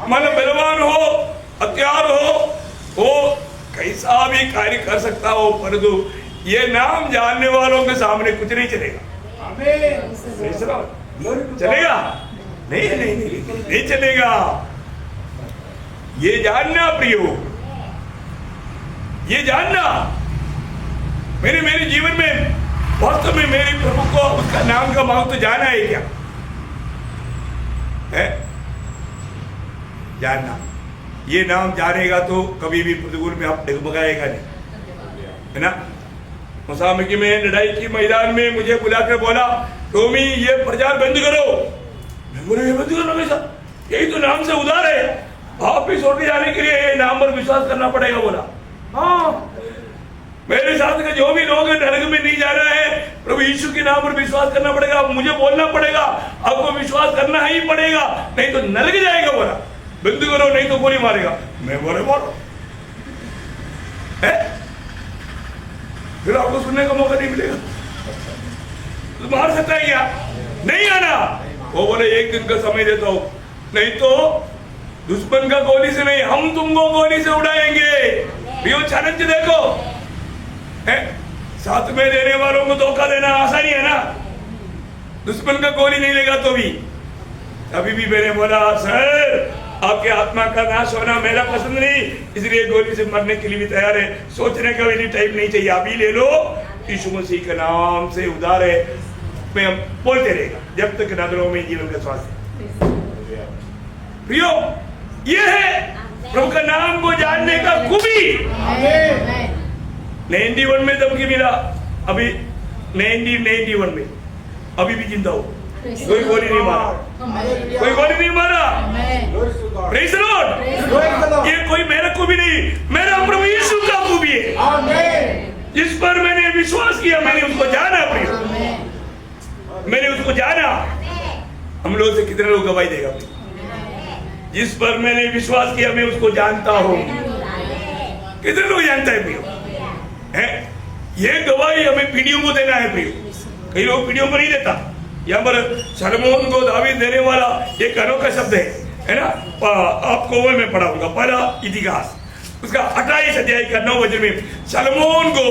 मन बलवान हो, हथियार हो, वो कैसा भी कार्य कर सकता हो, परंतु ये नाम जानने वालों के सामने कुछ नहीं चलेगा। चलेगा नहीं चलेगा। ये जानना प्रियो, ये जानना। मेरे जीवन में वास्तव में मेरे प्रभु को उसका नाम का महत्व जाना है क्या है? जानना। ये नाम जानेगा तो कभी भी प्रतिकूल में आप डगमगाएगा नहीं, है ना। मुसामकी में लड़ाई की मैदान में मुझे बुलाकर बोला, टोमी ये प्रचार बंद करो। मैं बोला ये बंद करना कैसा, यही तो नाम से उधार है, आप भी छोड़ के जाने के लिए ये नाम पर विश्वास करना पड़ेगा। बोला हाँ, मेरे साथ के जो भी लोग नरक में नहीं जा रहे हैं, प्रभु यीशु के नाम पर विश्वास करना पड़ेगा, मुझे बोलना पड़ेगा, आपको विश्वास करना ही पड़ेगा, नहीं तो नरक जाएगा। बोला बंद करो नहीं तो गोली मारेगा। मैं बोले बोलो फिर आपको सुनने का मौका नहीं मिलेगा, तो मार सकता है क्या? नहीं आना। वो बोले एक दिन का समय देता हूं, नहीं तो दुश्मन का गोली से नहीं, हम तुमको गोली से उड़ाएंगे। भी चैलेंज देखो, साथ में रहने वालों को धोखा देना आसानी है ना, दुश्मन का गोली नहीं लेगा तो भी। अभी भी मैंने बोला सर आपके आत्मा का नाश होना मेरा पसंद नहीं, इसलिए गोली से मरने के लिए भी तैयार है, सोचने का भी टाइम नहीं चाहिए, अभी ले लो। यीशु मसीह के नाम से उधार है, मैं बोलते रहेगा जब तक नगरों में जीवन का श्वास है। प्रियो ये है प्रभु का नाम को जानने का खूबी। 91 में धमकी मिला, अभी 1991 में अभी भी जिंदा हो, कोई गोली नहीं मारा, कोई गोली नहीं मारा। Praise the Lord. ये कोई मेरा खूबी नहीं, मेरा प्रभु यीशु का खूबी है, जिस पर मैंने विश्वास किया, मैंने उसको जाना। प्रिय मैंने उसको जाना। हम लोग से कितने लोग गवाही देगा? जिस पर मैंने विश्वास किया मैं उसको जानता हूँ। कितने लोग जानता है प्रियो? ये गवाही हमें पीढ़ियों को देना है प्रियो, कई लोग पीढ़ियों को नहीं देता। यहाँ पर सलमोन को दावीद देने वाला एक अनोखा शब्द है ना, आपको वो मैं पढ़ाऊंगा। पहला इतिहास उसका 28 अध्याय का 9 वचन में सलमोन को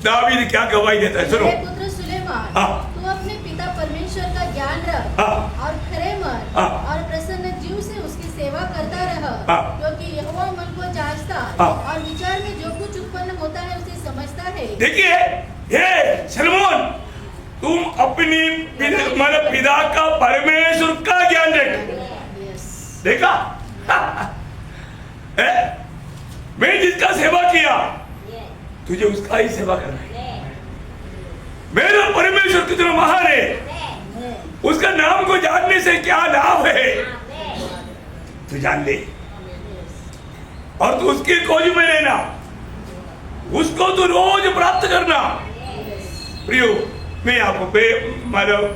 दावीद क्या गवाही देता है, सुनो। पुत्र सुलेमान, तू अपने पिता परमेश्वर का ज्ञान रख और खरे मन और प्रसन्न जीव से उसकी सेवा करता रह, क्योंकि यहोवा मन को जांचता और विचार में जो कुछ उत्पन्न होता है उसे समझता है। देखिए ये सलमोन, तुम अपनी मतलब पिता का परमेश्वर का ज्ञान रख। देखा मैं जिसका सेवा किया तुझे उसका ही सेवा करना है। मेरा परमेश्वर कितना महान है, उसका नाम को जानने से क्या लाभ है तू जान ले, और तू उसकी खोज में रहना, उसको तू रोज प्राप्त करना। प्रियो मैं आपको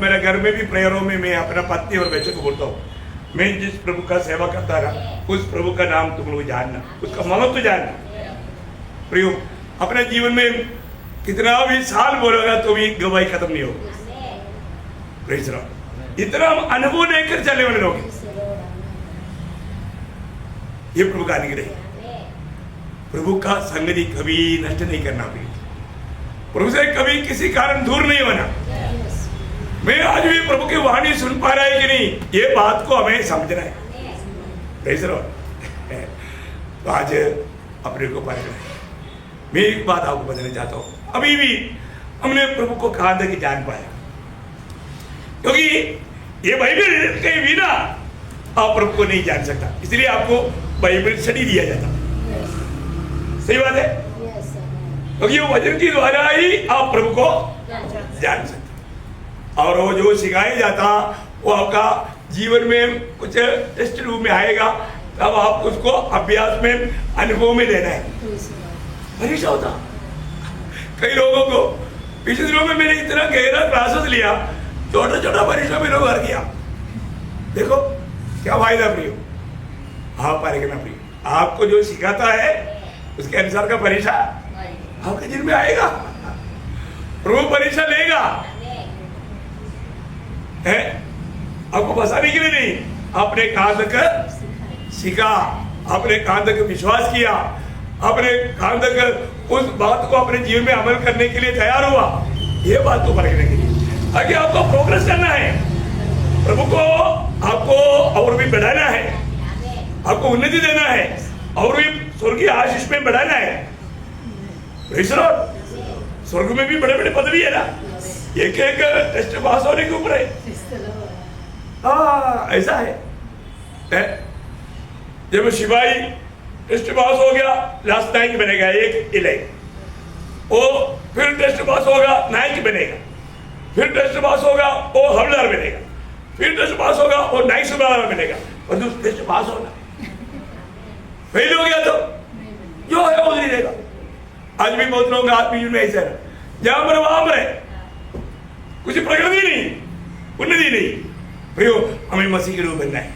मेरे घर में भी प्रेयरों में मैं अपना पत्नी और बच्चे को बोलता हूँ, मैं जिस प्रभु का सेवा करता रहा उस प्रभु का नाम तुम लोग जानना, उसका महत्व जानना। प्रियो अपने जीवन में कितना भी साल बोलोगा तो भी गवाही खत्म नहीं होगी। Praise the Lord. इतना अनुभव लेकर चले वाले लोग, ये प्रभु का अनुग्रह। प्रभु का संगति कभी नष्ट नहीं करना, प्रभु से कभी किसी कारण दूर नहीं होना। मैं आज भी प्रभु की वाणी सुन पा रहा है कि नहीं, ये बात को हमें समझना है। Praise the Lord. तो आज अपने को पाया मैं एक बात आपको बताना चाहता हूँ, अभी भी हमने प्रभु को कहाँ तक जान पाया, क्योंकि ये बाइबल के बिना आप प्रभु को नहीं जान सकता, इसलिए आपको बाइबल स्टडी दिया जाता। सही बात है, क्योंकि वो वचन के द्वारा ही आप प्रभु को जान सकते, और वो जो सिखाया जाता वो आपका जीवन में कुछ टेस्ट रूप में आएगा, तब आप उसको अभ्यास में अनुभव में लेना है। परीक्षा होता कई लोगों को, पिछले दिनों में मैंने इतना गहरा क्लासेस लिया, छोटा छोटा परीक्षा में लोग हर गया। देखो क्या फायदा प्रियो, आप पाएंगे ना प्रियो, आपको जो सिखाता है उसके अनुसार का परीक्षा आपके दिल में आएगा, प्रभु परीक्षा लेगा है आपको फंसाने के लिए नहीं। आपने कहां तक सीखा, आपने कहां तक विश्वास किया, आपने कहां तक उस बात को अपने जीवन में अमल करने के लिए तैयार हुआ, ये बात को परखने के लिए। आगे आपको प्रोग्रेस करना है, प्रभु को आपको और भी बढ़ाना है, आपको उन्नति देना है, और भी स्वर्गीय आशीष में बढ़ाना है। Praise the Lord. स्वर्ग में भी बड़े बड़े पदवी है ना, एक एक टेस्ट पास होने के ऊपर है। ऐसा है। जब शिवाई टेस्ट पास हो गया, लास्ट नाइट बनेगा एक इलेक्ट, वो फिर टेस्ट पास होगा नायक बनेगा, फिर टेस्ट पास होगा वो हवलदार बनेगा, फिर टेस्ट पास होगा वो नाइट सुबह बनेगा। और जो टेस्ट पास होना फेल हो गया तो जो है वो नहीं देगा। आज भी बहुत लोग आत्मीय जीवन में ऐसा है, जहां पर वहां पर है, कुछ प्रगति नहीं, उन्नति नहीं। भैया हमें मसीह के रूप बनना है,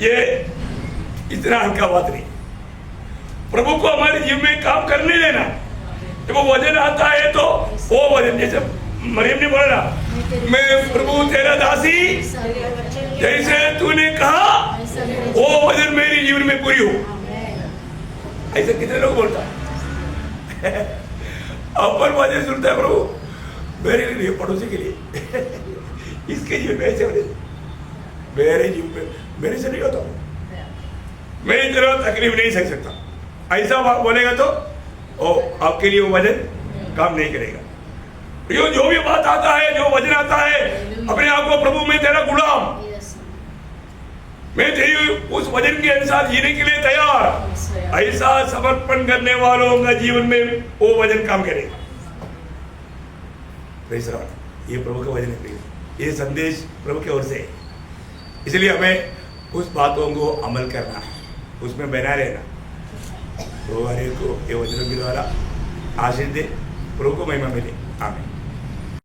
ये इतना हल्का बात नहीं। प्रभु को हमारे जीवन में काम करने देना। जब वो वजन आता है तो वो वजन, जैसे मरियम ने बोला ना, मैं प्रभु तेरा दासी जैसे तूने कहा वो वजन मेरे जीवन में पूरी हो। ऐसे कितने लोग बोलता है अपन वजन सुनता है प्रभु मेरे लिए, पड़ोसी के लिए, इसके जीवन में ऐसे मेरे जीवन में मेरे से नहीं होता, मैं इतना तकलीफ नहीं सह सकता। ऐसा बोलेगा तो ओ आपके लिए वो वजन काम नहीं करेगा। जो भी बात आता है, जो वजन आता है, अपने आप को प्रभु में तेरा गुलाम, मैं तेरी उस वजन के अनुसार जीने के लिए तैयार, ऐसा समर्पण करने वालों का जीवन में वो वजन काम करेगा। ये प्रभु का वजन है, ये संदेश प्रभु की ओर से है। इसलिए हमें उस बातों को अमल करना, उसमें बना रहना। तो हर एक को ये वचनों के द्वारा आशीष दे, प्रभु को महिमा मिले। आमीन।